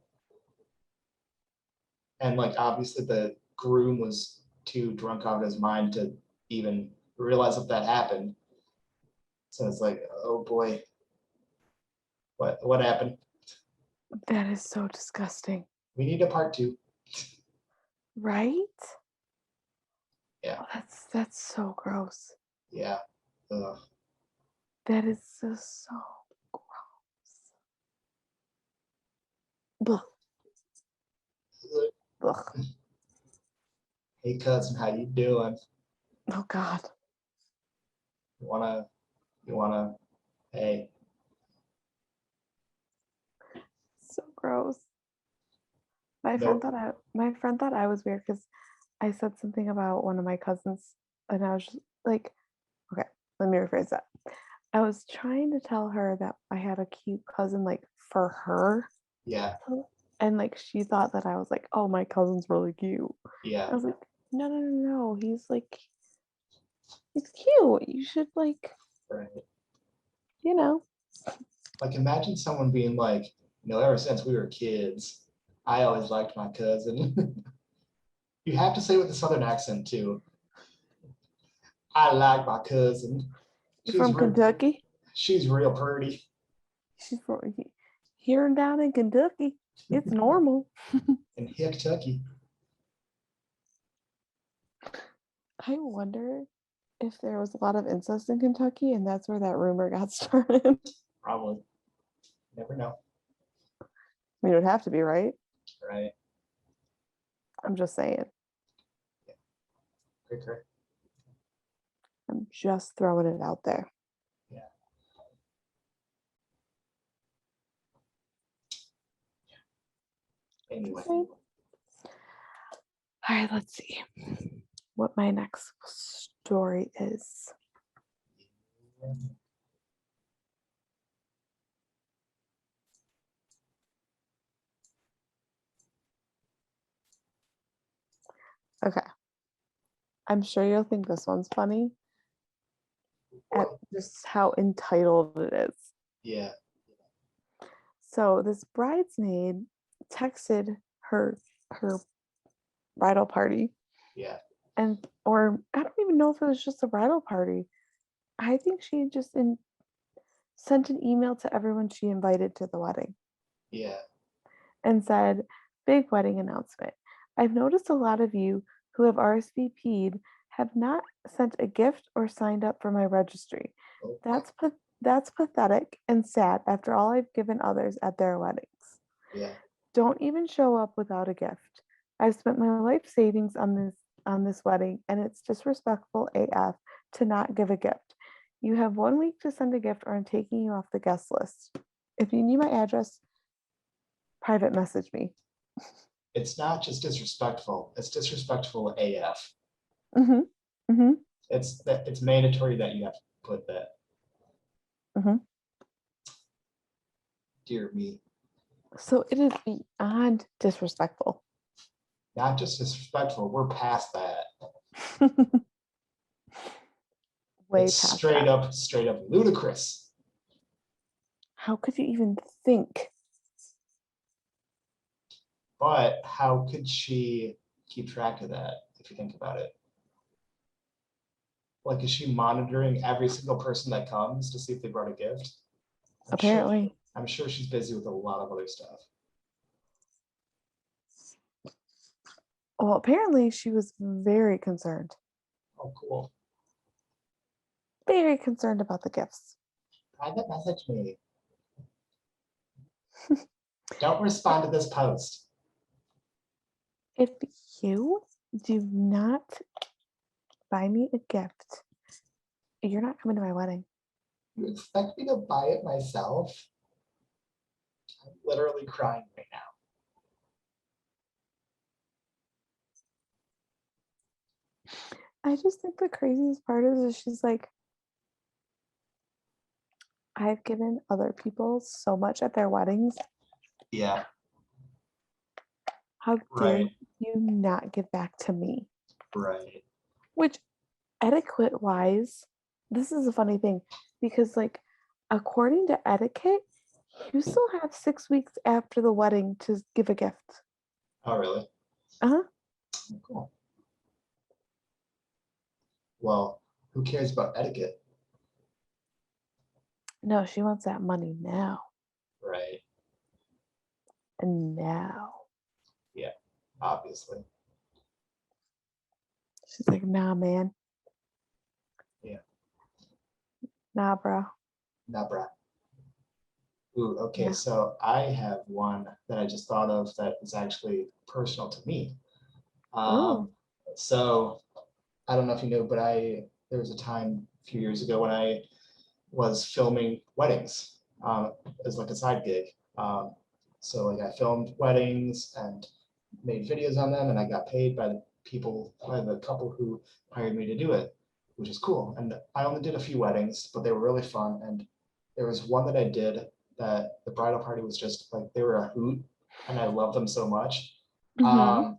And like obviously the groom was too drunk out of his mind to even realize that happened. So it's like, oh boy, what happened? That is so disgusting. We need a part 2. Right? Yeah. Oh, that's so gross. Yeah. Ugh. That is just so gross. Ugh. Ugh. Hey cousin, how you doing? Oh God. You wanna, hey. So gross. My friend thought I was weird because I said something about one of my cousins, and I was just like, okay, let me rephrase that. I was trying to tell her that I had a cute cousin, like for her, Yeah, and like she thought that I was like, oh, my cousin's really cute. yeah. I was like, no, he's cute. You should like, Right. you know. Like imagine someone being like, ever since we were kids, I always liked my cousin. You have to say it with a southern accent too. I like my cousin. You're from Kentucky? She's real pretty. She's from here and down in Kentucky. It's normal. In Kentucky. I wonder if there was a lot of incest in Kentucky and that's where that rumor got started. Probably. Never know. I mean, it would have to be, right? Right. I'm just saying. Yeah. Great. I'm just throwing it out there. Yeah. Anyway. All right, let's see what my next story is. Okay. I'm sure you'll think this one's funny at just how entitled it is. Yeah. So this bridesmaid texted her bridal party. Yeah. Or I don't even know if it was just a bridal party. I think she just sent an email to everyone she invited to the wedding. Yeah. And said, big wedding announcement. I've noticed a lot of you who have RSVP'd have not sent a gift or signed up for my registry. That's pathetic and sad after all I've given others at their weddings. Yeah. Don't even show up without a gift. I've spent my life savings on this wedding, and it's disrespectful AF to not give a gift. You have 1 week to send a gift or I'm taking you off the guest list. If you need my address, private message me. It's not just disrespectful, it's disrespectful AF. Mm-hmm. Mm-hmm. It's mandatory that you have to put that. Mm-hmm. Dear me. So it is beyond disrespectful. Not just disrespectful, we're past that. Way it's past straight that. straight up ludicrous. How could you even think? But how could she keep track of that if you think about it? Like, is she monitoring every single person that comes to see if they brought a gift? Apparently. I'm sure she's busy with a lot of other stuff. Well, apparently she was very concerned. Oh, cool. Very concerned about the gifts. Private message me. Don't respond to this post. If you do not buy me a gift, you're not coming to my wedding. You expect me to buy it myself? I'm literally crying right now. I just think the craziest part is she's like, I've given other people so much at their weddings. Yeah. How dare you not give back to me? Right. Which, etiquette wise, this is a funny thing because, like, according to etiquette, you still have 6 weeks after the wedding to give a gift. Oh, really? Uh-huh. Cool. well, who cares about etiquette? No, she wants that money now. Right. And now. Yeah, obviously. She's like, nah, man. Yeah. Nah, bro. Not bra. Ooh, okay. Yeah. So I have one that I just thought of that is actually personal to me. Ooh. Um, so I don't know if you know, but there was a time a few years ago when I was filming weddings as like a side gig. So like I filmed weddings and made videos on them, and I got paid by the couple who hired me to do it, which is cool. And I only did a few weddings, but they were really fun. And there was one that I did that the bridal party was just like they were a hoot, and I loved them so much. Mm-hmm.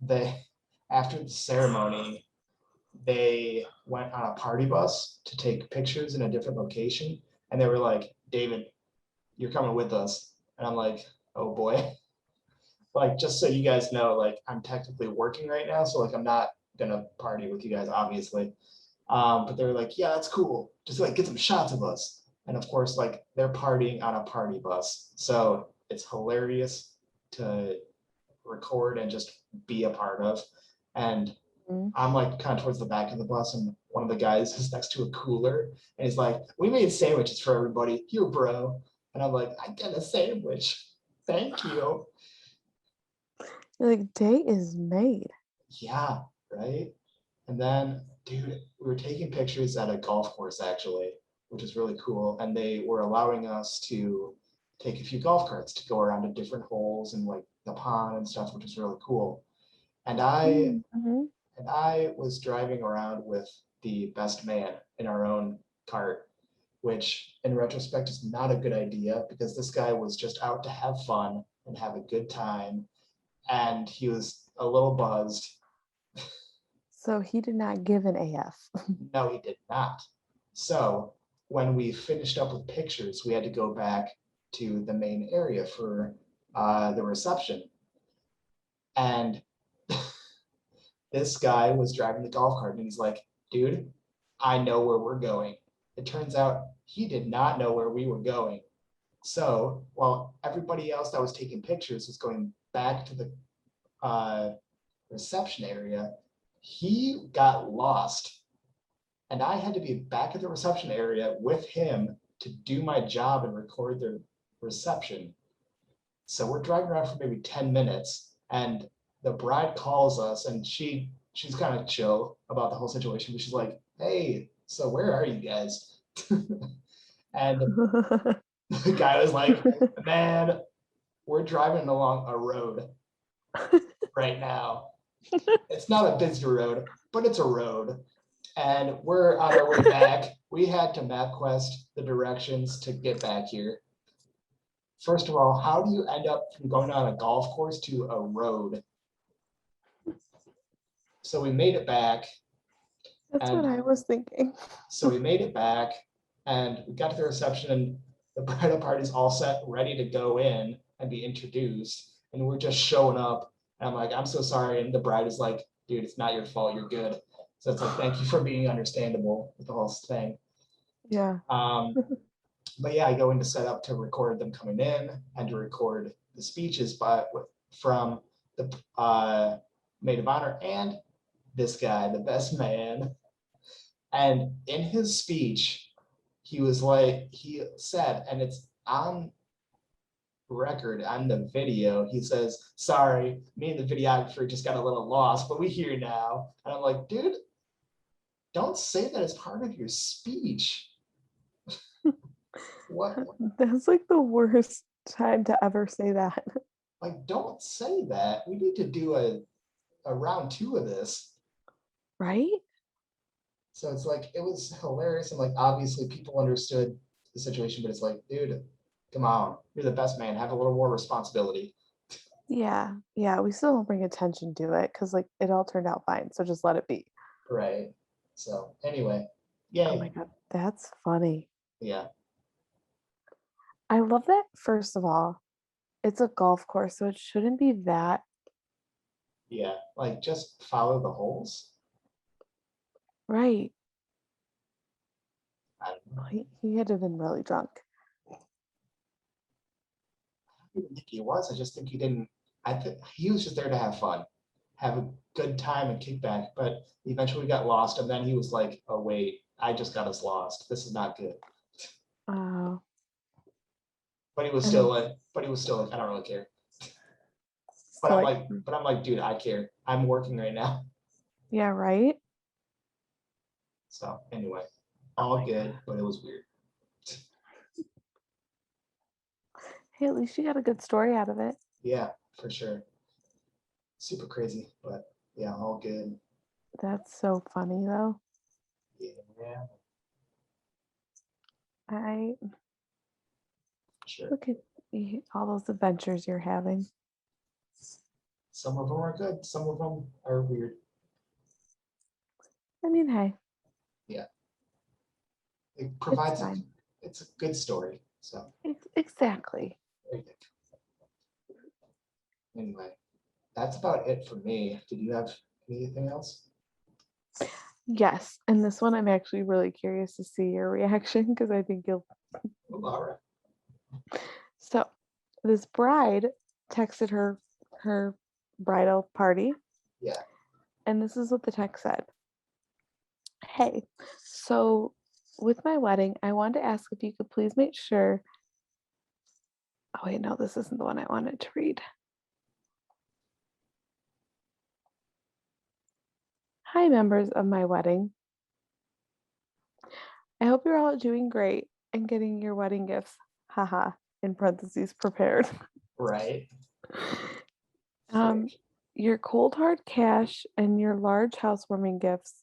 They after the ceremony, they went on a party bus to take pictures in a different location, and they were like, "David, you're coming with us." And I'm like, "Oh boy." Like, just so you guys know, like I'm technically working right now, so like I'm not gonna party with you guys, obviously. But they were like, "Yeah, that's cool. Just like get some shots of us." And of course, like they're partying on a party bus, so it's hilarious to record and just be a part of. And I'm like kind of towards the back of the bus, and one of the guys is next to a cooler, and he's like, "We made sandwiches for everybody. Here, bro." And I'm like, "I get a sandwich. Thank you." You're like, day is made. Yeah, right. And then, dude, we were taking pictures at a golf course actually, which is really cool. And they were allowing us to take a few golf carts to go around to different holes and like the pond and stuff, which was really cool. And I Mm-hmm. and I was driving around with the best man in our own cart, which in retrospect is not a good idea because this guy was just out to have fun and have a good time. And he was a little buzzed. So he did not give an AF. No, he did not. So when we finished up with pictures, we had to go back to the main area for the reception. And this guy was driving the golf cart and he's like, "Dude, I know where we're going." It turns out he did not know where we were going. So while everybody else that was taking pictures was going back to the uh, reception area, he got lost. And I had to be back at the reception area with him to do my job and record the reception. So we're driving around for maybe 10 minutes, and the bride calls us, and she's kind of chill about the whole situation, but she's like, "Hey, so where are you guys?" And the guy was like, "Man, we're driving along a road right now. It's not a busy road, but it's a road. And we're on our way back. We had to MapQuest the directions to get back here. First of all, how do you end up from going on a golf course to a road?" So we made it back, That's what and I was thinking. so we made it back, and we got to the reception, and the bridal party's all set, ready to go in and be introduced, and we're just showing up. And I'm like, "I'm so sorry," and the bride is like, "Dude, it's not your fault. You're good." So it's like, "Thank you for being understandable with the whole thing." Yeah. But yeah, I go into setup to record them coming in and to record the speeches, but from the maid of honor and this guy, the best man. And in his speech, he said, and it's on record on the video, he says, "Sorry, me and the videographer just got a little lost, but we here now." And I'm like, "Dude, don't say that as part of your speech." What? That's like the worst time to ever say that. Like, don't say that. We need to do a round two of this. Right? So it's like, it was hilarious. And like, obviously people understood the situation, but it's like, dude, come on, you're the best man. Have a little more responsibility. Yeah. Yeah. We still don't bring attention to it because like it all turned out fine. So just let it be. Right. So anyway, Oh my yay. God. That's funny. Yeah. I love that. First of all, it's a golf course, so it shouldn't be that Yeah. Like just follow the holes. Right. I don't know. He had to have been really drunk. I don't even think he was. I just think he didn't. I think he was just there to have fun, have a good time and kick back. But eventually got lost, and then he was like, "Oh wait, I just got us lost. This is not good." Oh. But he was And still then like, I don't really care. But so I'm like, like, dude, I care. I'm working right now. yeah, right. So anyway, Oh all my good, God. but it was weird. Hey, at least you got a good story out of it. Yeah, for sure. Super crazy, but yeah, all good. That's so funny though. Yeah, I sure. look at all those adventures you're having. Some of them are good. Some of them are weird. I mean, hey, Yeah, it it's provides a. fine. It's a good story. So Exactly. there you go. Anyway, that's about it for me. Did you have anything else? Yes. And this one, I'm actually really curious to see your reaction because I think you'll. Oh, all right. So, this bride texted her bridal party, Yeah. and this is what the text said. Hey, so with my wedding, I wanted to ask if you could please make sure. Oh, wait, no, this isn't the one I wanted to read. Hi, members of my wedding. I hope you're all doing great and getting your wedding gifts. Haha, in parentheses, prepared. Right. Um, Frick. your cold hard cash and your large housewarming gifts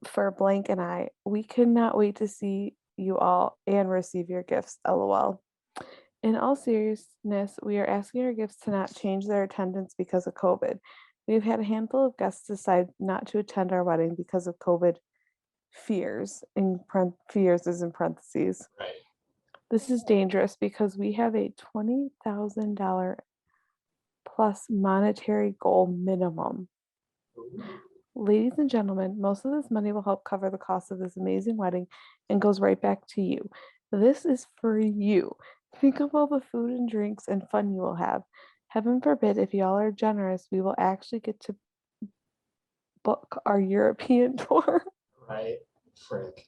for Blank and I. We could not wait to see you all and receive your gifts. LOL. In all seriousness, we are asking our gifts to not change their attendance because of COVID. We've had a handful of guests decide not to attend our wedding because of COVID fears. Fears is in parentheses. Right. This is dangerous because we have a $20,000 plus monetary goal minimum. Ooh, Ladies and gentlemen, most of this money will help cover the cost of this amazing wedding and goes right back to you. This is for you. Think of all the food and drinks and fun you will have. Heaven forbid, if y'all are generous, we will actually get to book our European tour. right. Frick.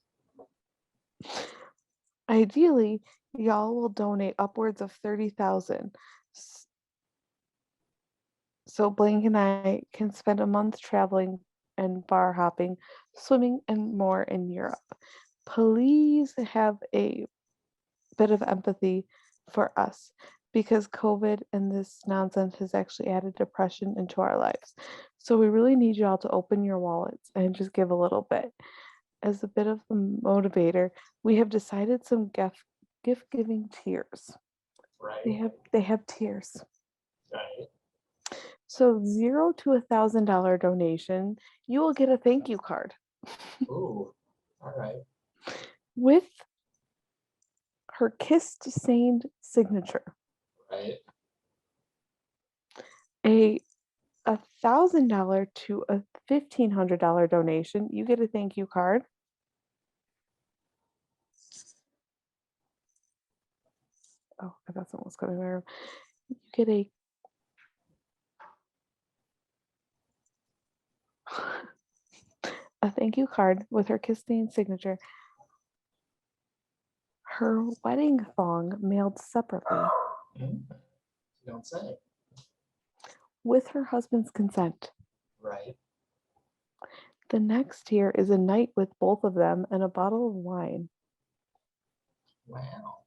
Ideally, y'all will donate upwards of 30,000. So Blank and I can spend a month traveling and bar hopping, swimming, and more in Europe. Please have a bit of empathy for us because COVID and this nonsense has actually added depression into our lives. So we really need you all to open your wallets and just give a little bit. As a bit of a motivator, we have decided some gift giving tiers. Right. They have tiers. Right. So $0 to $1,000 donation, you will get a thank you card Ooh. All right. with her kissed stained signature. Right. A $1,000 to a $1,500 donation, you get a thank you card. Oh, that's almost coming there. You get a thank you card with her kiss stained signature. Her wedding thong mailed separately Mm, you don't say. with her husband's consent. Right. The next tier is a night with both of them and a bottle of wine Wow.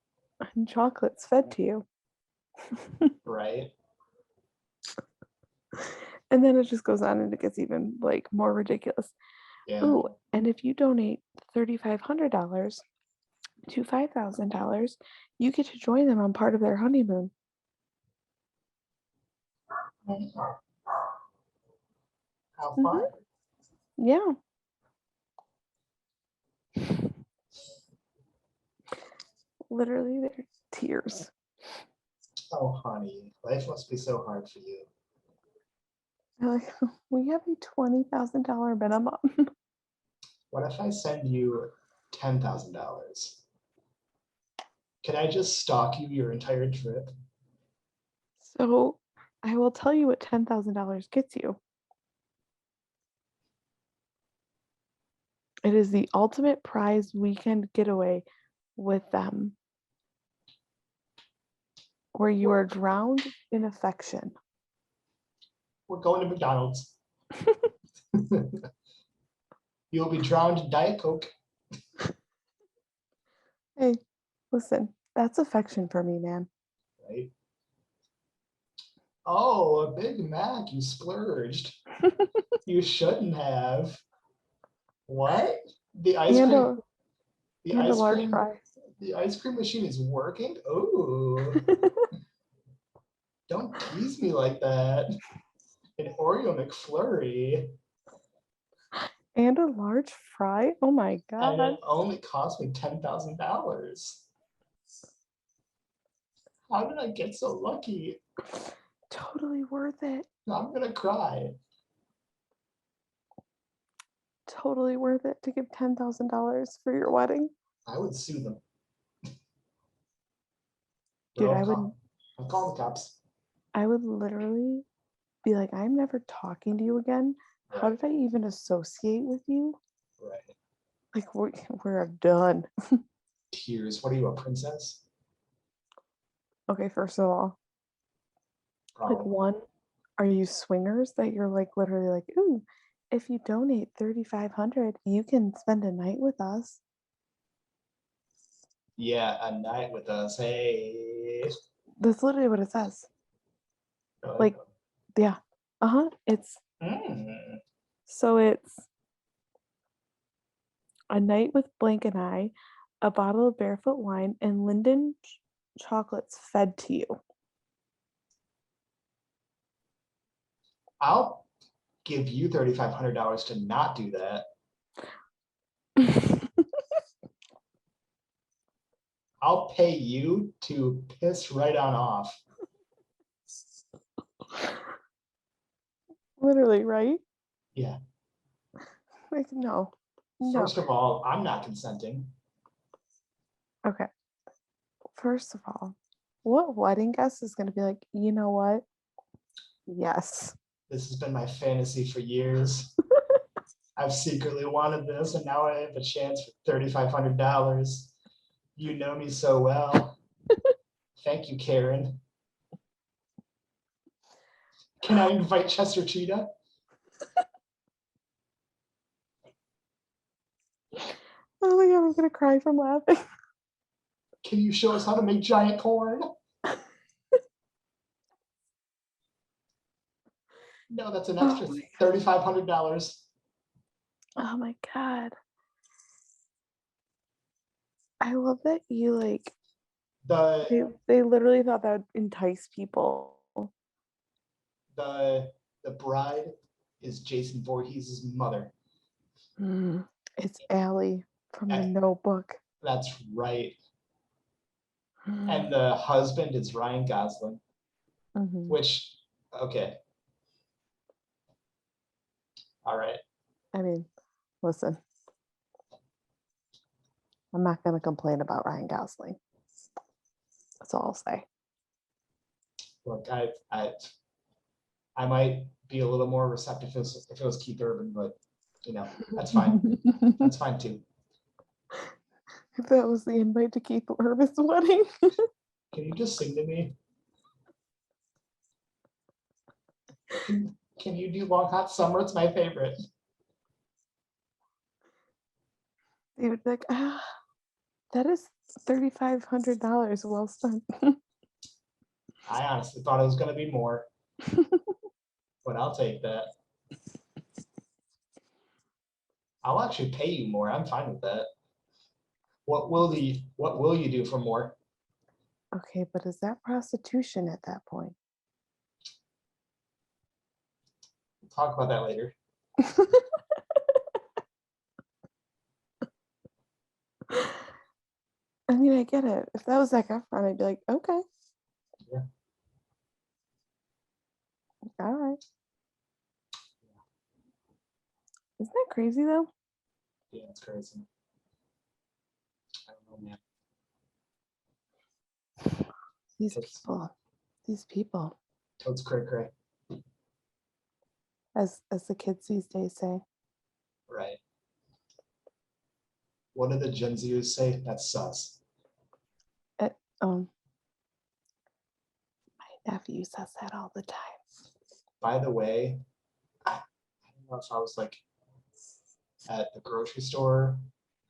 and chocolates fed to you. Right. And then it just goes on and it gets even like more ridiculous. Yeah. Ooh, and if you donate $3,500 to $5,000, you get to join them on part of their honeymoon. How Hmm. fun. Yeah. Literally, they're tears. Oh, honey, life must be so hard for you. They're like, we have a $20,000 minimum. What if I send you $10,000? Can I just stalk you your entire trip? So I will tell you what $10,000 gets you. It is the ultimate prize weekend getaway with them, where you are drowned in affection. We're going to McDonald's. You'll be drowned in Diet Coke. Hey, listen, that's affection for me, man. Right? Oh, a Big Mac, you splurged. You shouldn't have. What? The ice And cream, the a ice large cream, fry. the ice cream machine is working? Oh, don't tease me like that. An Oreo McFlurry. And a large fry? Oh my And God. it only cost me $10,000. How did I get so lucky? Totally worth it. I'm gonna cry. Totally worth it to give $10,000 for your wedding. I would sue them. Dude, Bro, I would I'm calling the cops. literally be like, I'm never talking to you again. How Right. did I even associate with you? Right. Like, we're done. Tears. What are you, a princess? Okay, first of all, like, Probably. one, are you swingers that you're like literally like, ooh, if you donate 3,500, you can spend a night with us? Yeah, a night with us. Hey. That's literally what it says. Really? Like, yeah. It's so it's a night with Blank and I, a bottle of barefoot wine, and Linden chocolates fed to you. I'll give you $3,500 to not do that. I'll pay you to piss right on off. Literally, right? Yeah. Like, no. First of all, I'm not consenting. Okay. First of all, what wedding guest is going to be like, you know what? Yes. This has been my fantasy for years. I've secretly wanted this, and now I have a chance for $3,500. You know me so well. Thank you, Karen. Can I invite Chester Cheetah? Oh my God, I'm going to cry from laughing. Can you show us how to make giant corn? No, that's an extra $3,500. Oh my God. I love that you like, they literally thought that would entice people. The bride is Jason Voorhees' mother. It's Allie from The Notebook. That's right. And the husband is Ryan Gosling, which, okay. All right. I mean, listen, I'm not going to complain about Ryan Gosling. That's all I'll say. Look, I might be a little more receptive if it was Keith Urban, but you know, that's fine. That's fine too. If that was the invite to Keith Urban's wedding. Can you just sing to me? Can you do Long Hot Summer? It's my favorite. They would be like, that is $3,500 well spent. I honestly thought it was going to be more, but I'll take that. I'll actually pay you more. I'm fine with that. What will you do for more? Okay, but is that prostitution at that point? We'll talk about that later. I mean, I get it. If that was Zac Efron, I'd be like, okay. Yeah. All right. Isn't that crazy though? Yeah, it's crazy. I don't know, man. These people, Toad's cray cray. as the kids these days say. Right. What do the Gen Zers say? That's sus. My nephew says that all the time. By the way, I don't know if I was like at the grocery store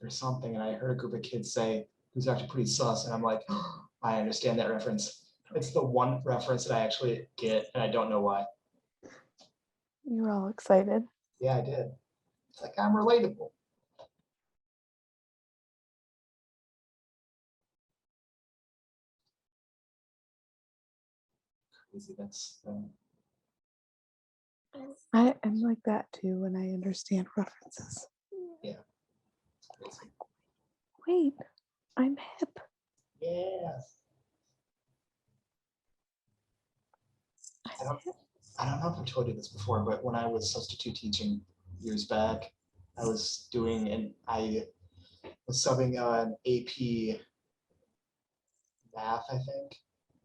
or something, and I heard a group of kids say, who's actually pretty sus, and I'm like, oh, I understand that reference. It's the one reference that I actually get, and I don't know why. You were all excited. Yeah, I did. It's like, I'm relatable. Crazy, that's I'm like that too when I understand references. yeah, it's crazy. Wait, I'm hip. Yeah. I'm hip. I don't know if I've told you this before, but when I was substitute teaching years back, I was subbing an AP math, I think,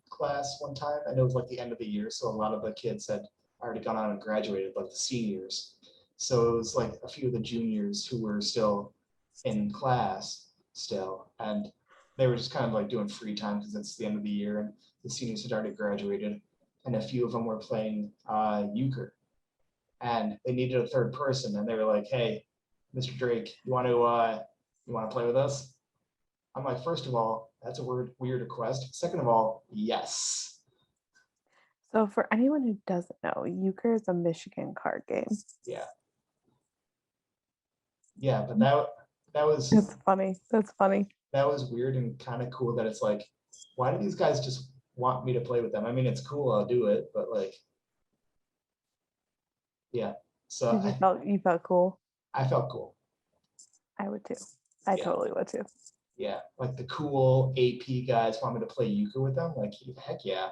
class one time, and it was like the end of the year, so a lot of the kids had already gone on and graduated, like the seniors. So it was like a few of the juniors who were still in class still, and they were just kind of like doing free time because it's the end of the year, and the seniors had already graduated, and a few of them were playing euchre, and they needed a third person, and they were like, "Hey, Mr. Drake, you want to play with us?" I'm like, first of all, that's a weird request. Second of all, yes. So for anyone who doesn't know, euchre is a Michigan card game. Yeah. Yeah, but that was It's funny. That's funny. that was weird and kind of cool that it's like, why do these guys just want me to play with them? I mean, it's cool, I'll do it, but like, yeah. So Did you felt cool? I felt cool. I would too. I Yeah. totally would too. Yeah, like the cool AP guys want me to play euchre with them. Like, heck yeah.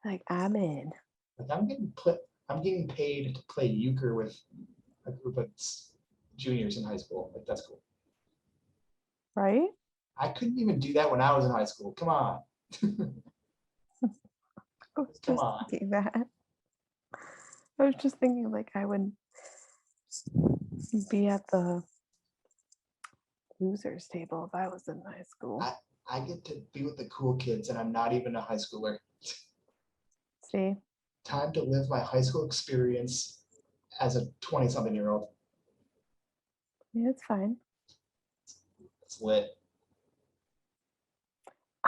Like I'm in. Like I'm getting paid to play euchre with a group of juniors in high school. Like, that's cool. Right? I couldn't even do that when I was in high school. Come on. I was Come just on. thinking that. I was just thinking like I would be at the losers table if I was in high school. I get to be with the cool kids and I'm not even a high schooler. See? Time to live my high school experience as a 20-something-year-old. Yeah, it's fine. It's lit.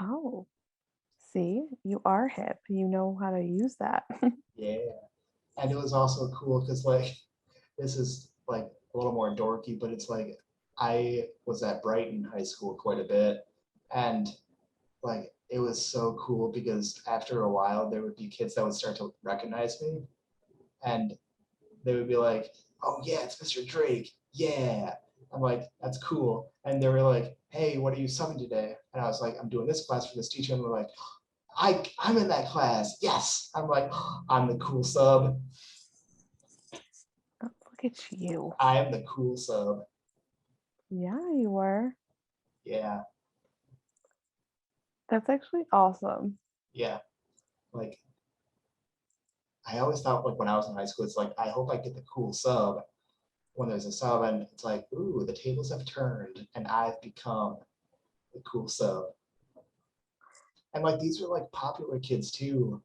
Oh, see, you are hip. You know how to use that. Yeah. And it was also cool because like this is like a little more dorky, but it's like I was at Brighton High School quite a bit. And like it was so cool because after a while there would be kids that would start to recognize me and they would be like, "Oh yeah, it's Mr. Drake. Yeah." I'm like, "That's cool." And they were like, "Hey, what are you subbing today?" And I was like, "I'm doing this class for this teacher." And they're like, I'm in that class. Yes. I'm like, I'm the cool sub. Oh, look at you. I am the cool sub. Yeah, you were. Yeah. That's actually awesome. Yeah. Like I always thought like when I was in high school, it's like I hope I get the cool sub when there's a sub and it's like, ooh, the tables have turned and I've become the cool sub. And like these are like popular kids too,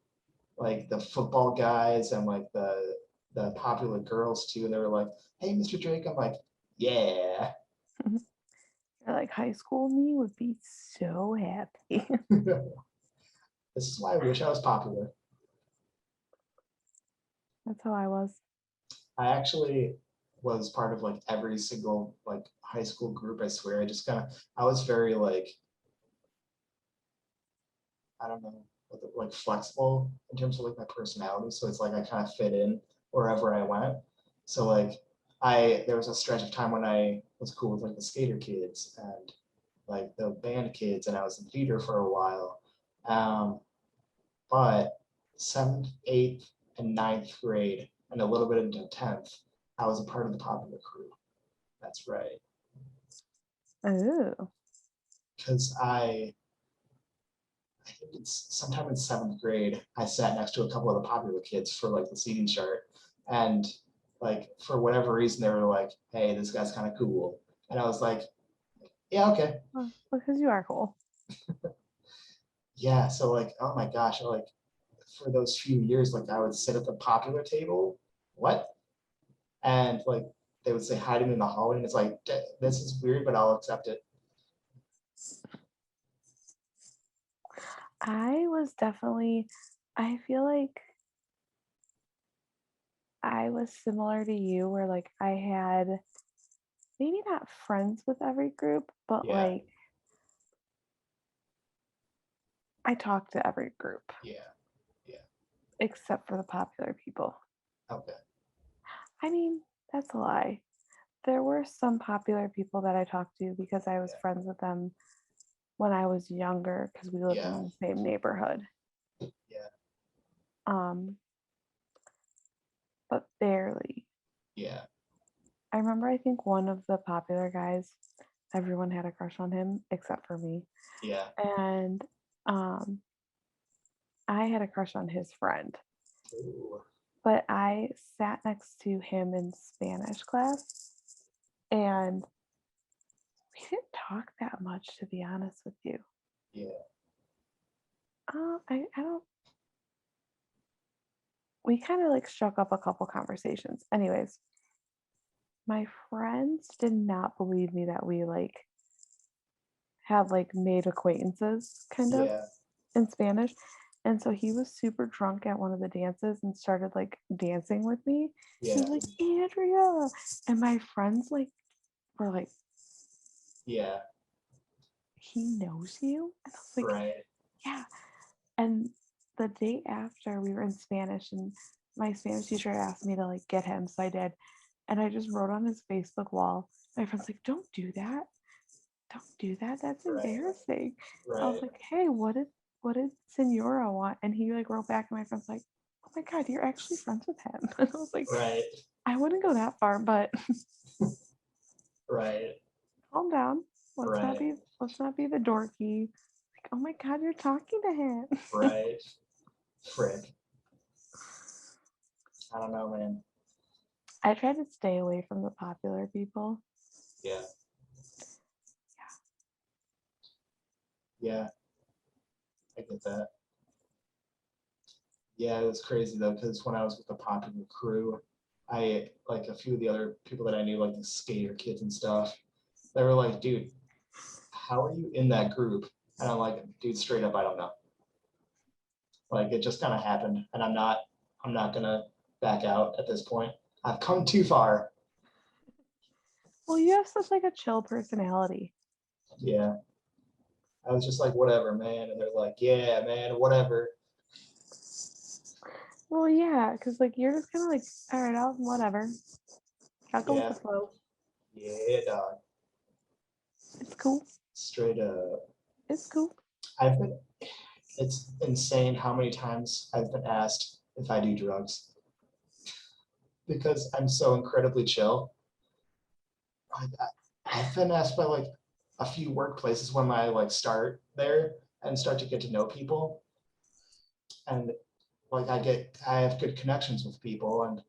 like the football guys and like the popular girls too. And they were like, "Hey, Mr. Drake." I'm like, "Yeah." Like high school me would be so happy. This is why I wish I was popular. That's how I was. I actually was part of like every single like high school group. I swear. I was very like, I don't know, like flexible in terms of like my personality. So it's like I kind of fit in wherever I went. So like there was a stretch of time when I was cool with like the skater kids and like the band kids, and I was in theater for a while. But seventh, eighth, and ninth grade, and a little bit into 10th, I was a part of the popular crew. That's right. Oh. Because I think it's sometime in 7th grade, I sat next to a couple of the popular kids for like the seating chart. And like, for whatever reason, they were like, hey, this guy's kind of cool. And I was like, yeah, okay. Well, because you are cool. Yeah. So like, oh my gosh, like for those few years, like I would sit at the popular table. What? And like they would say hi to me in the hallway, and it's like, this is weird, but I'll accept it. I was definitely, I feel like I was similar to you where like I had maybe not friends with every group, but Yeah. like I talked to every group Yeah. except for the popular people. Okay. I mean, that's a lie. There were some popular people that I talked to because I was Yeah. friends with them when I was younger because we lived Yeah. in the same neighborhood. Yeah. Um, but barely. Yeah. I remember I think one of the popular guys, everyone had a crush on him except for me. Yeah. And um I had a crush on his friend. Ooh. But I sat next to him in Spanish class and we didn't talk that much to be honest with you. Yeah. I don't we kind of like struck up a couple conversations. Anyways, my friends did not believe me that we like had like made acquaintances kind of Yeah. in Spanish. And so he was super drunk at one of the dances and started like dancing with me. He Yeah. was like, Andrea. And my friends like were like, Yeah. he knows you? And I was like, Right. yeah. And the day after we were in Spanish and my Spanish teacher asked me to like get him. So I did. And I just wrote on his Facebook wall. My friend's like, don't do that. Don't do that. That's Right. embarrassing. I was Right. like, hey, what did Senora want? And he like wrote back and my friend's like, oh my God, you're actually friends with him. And I was like, Right. I wouldn't go that far, but Right. calm down. Right. Let's not be the dorky. Like, oh my God, you're talking to him. Right. Frick. I don't know, man. I try to stay away from the popular people. Yeah. Yeah. I get that. Yeah, it was crazy though, because when I was with the popular crew, I like a few of the other people that I knew, like the skater kids and stuff, they were like, dude, how are you in that group? And I'm like, dude, straight up, I don't know. Like it just kind of happened, and I'm not gonna back out at this point. I've come too far. Well, you have such like a chill personality. Yeah. I was just like, whatever, man. And they're like, yeah, man, whatever. Well, yeah, because like you're just kind of like, all right, I'll whatever. I'll go with the Yeah. flow. Yeah, dog. It's cool. Straight up. It's cool. I've been, it's insane how many times I've been asked if I do drugs because I'm so incredibly chill. I've been asked by like a few workplaces when I like start there and start to get to know people. And like I have good connections with people. And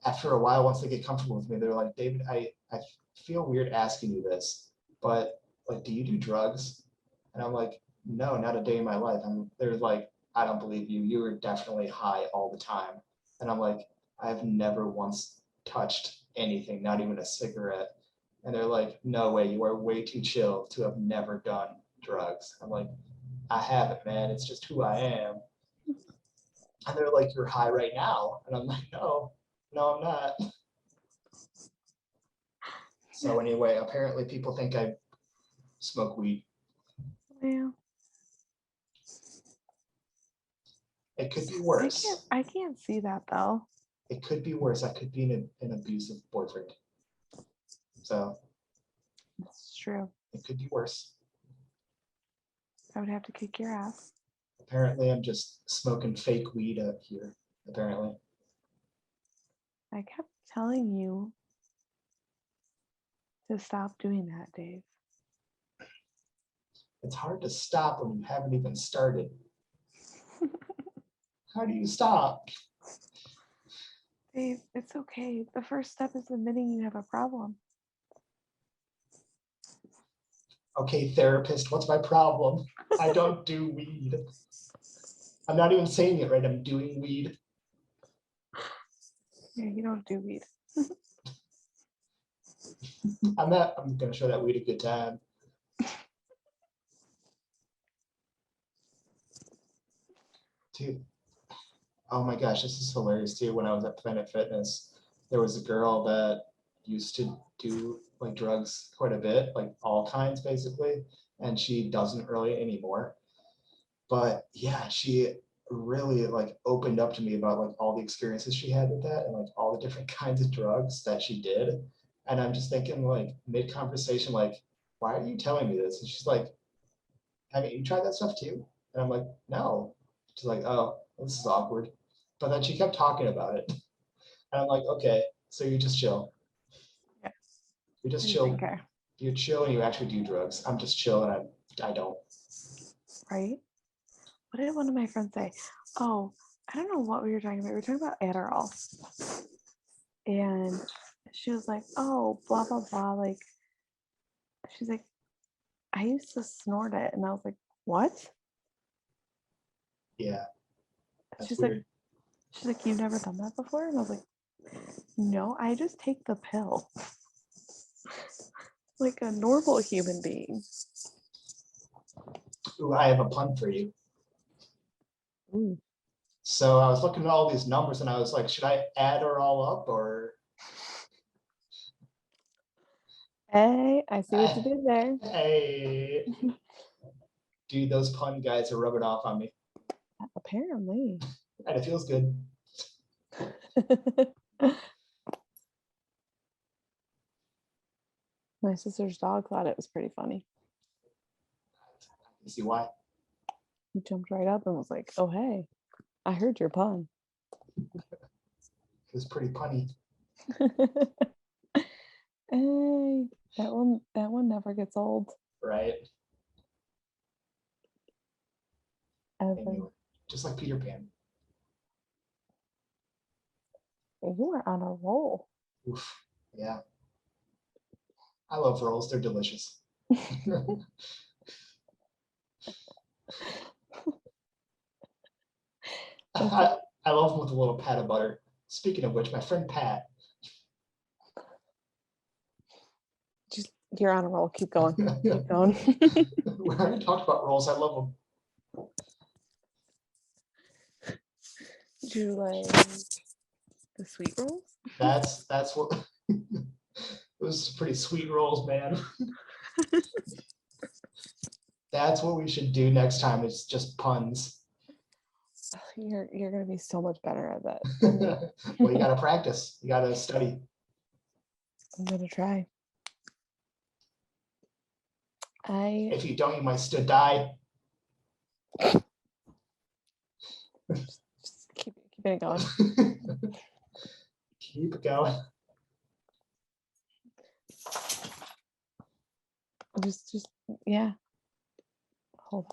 after a while, once they get comfortable with me, they're like, David, I feel weird asking you this, but like, do you do drugs? And I'm like, no, not a day in my life. And they're like, I don't believe you. You are definitely high all the time. And I'm like, I've never once touched anything, not even a cigarette. And they're like, no way, you are way too chill to have never done drugs. I'm like, I haven't, man. It's just who I am. And they're like, you're high right now. And I'm like, no, no, I'm not. So anyway, apparently people think I smoke weed. Well, It could be I can't. worse. I can't see that though. It could be worse. I could be an abusive boyfriend. So It's true. it could be worse. I would have to kick your ass. Apparently, I'm just smoking fake weed up here. Apparently. I kept telling you to stop doing that, Dave. It's hard to stop when you haven't even started. How do you stop? Dave, it's okay. The first step is admitting you have a problem. Okay, therapist, what's my problem? I don't do weed. I'm not even saying it right. I'm doing weed. Yeah, you don't do weed. I'm gonna show that weed a good time. Dude. Oh my gosh, this is hilarious too. When I was at Planet Fitness, there was a girl that used to do like drugs quite a bit, like all kinds basically, and she doesn't really anymore. But yeah, she really like opened up to me about like all the experiences she had with that and like all the different kinds of drugs that she did. And I'm just thinking like mid conversation, like, why are you telling me this? And she's like, haven't you tried that stuff too? And I'm like, no. She's like, oh, this is awkward. But then she kept talking about it. And I'm like, okay, so you just chill. Yeah. You just I chill. think I- You chill and you actually do drugs. I'm just chill and I don't. Right? What did one of my friends say? Oh, I don't know what we were talking about. We were talking about Adderall. And she was like, oh, blah, blah, blah. Like, she's like, I used to snort it. And I was like, what? Yeah, that's She's weird. like, you've never done that before? And I was like, no, I just take the pill. Like a normal human being. Ooh, I have a pun for you. Ooh. So I was looking at all these numbers and I was like, should I add her all up or? Hey, I see what you did there. Hey, dude, those pun guys are rubbing off on me. Apparently. And it feels good. My sister's dog thought it was pretty funny. You see why? He jumped right up and was like, oh, hey, I heard your pun. It was pretty punny. Hey, that one never gets old. Right? Ever. Anyway, just like Peter Pan. You are on a roll. Oof, yeah. I love rolls. They're delicious. I love them with a little pat of butter. Speaking of which, my friend Pat. Just you're on a roll. Keep going. Keep going. We already talked about rolls. I love them. Do you like the sweet rolls? That's what. Those are pretty sweet rolls, man. That's what we should do next time. It's just puns. You're gonna be so much better at that. Well, you gotta practice. You gotta study. I'm gonna try. If you don't, you might still die. Just keep it going. Keep it going. Just yeah. Hold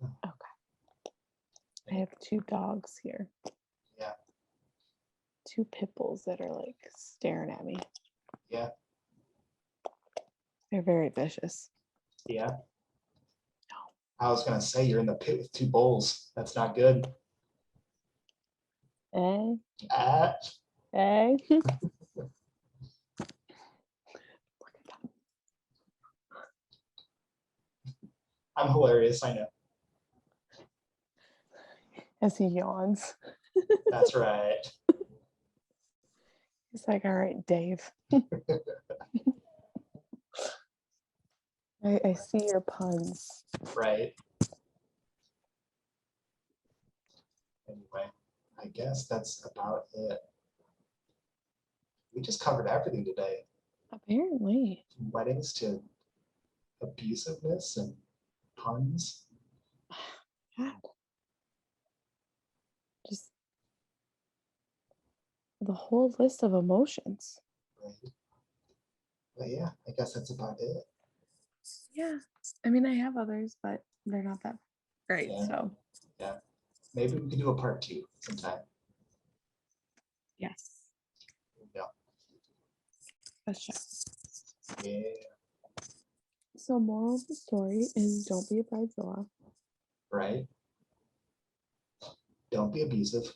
on. Okay. I have 2 dogs here. Yeah. 2 pit bulls that are like staring at me. Yeah. They're very vicious. Yeah. I was gonna say you're in the pit with 2 bulls. That's not good. Hey. Ah. Hey. I'm hilarious. I know. As he yawns. That's right. He's like, all right, Dave. I see your puns. Right. Anyway, I guess that's about it. We just covered everything today. Apparently. From weddings to abusiveness and puns. God. Just the whole list of emotions. Right. But yeah, I guess that's about it. Yeah. I mean, I have others, but they're not that great. Yeah. So, Yeah. Maybe we can do a part 2 sometime. yes. Yeah. For sure. Yeah. So, moral of the story is don't be a bridezilla. Right. Don't be abusive.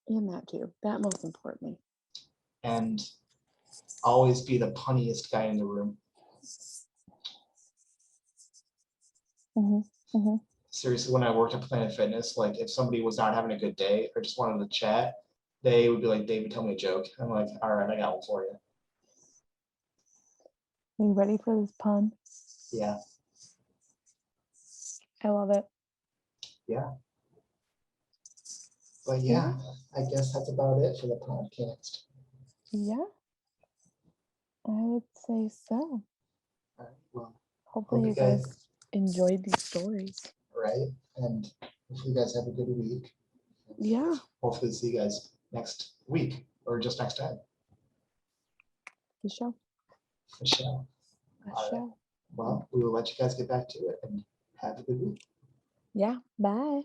And that too. That most importantly. And always be the punniest guy in the room. Seriously, when I worked at Planet Fitness, like if somebody was not having a good day or just wanted to chat, they would be like, David, tell me a joke. I'm like, all right, I got one for you. Are you ready for this pun? Yeah. I love it. Yeah. But yeah, I guess that's about it for the podcast. Yeah. I would say so. All right, well, Hopefully hope you you guys- guys enjoyed these stories. right? And hopefully you guys have a good week. Yeah. Hopefully see you guys next week or just next time. For sure. For sure. For All right. sure. Well, we will let you guys get back to it and have a good week. Yeah. Bye.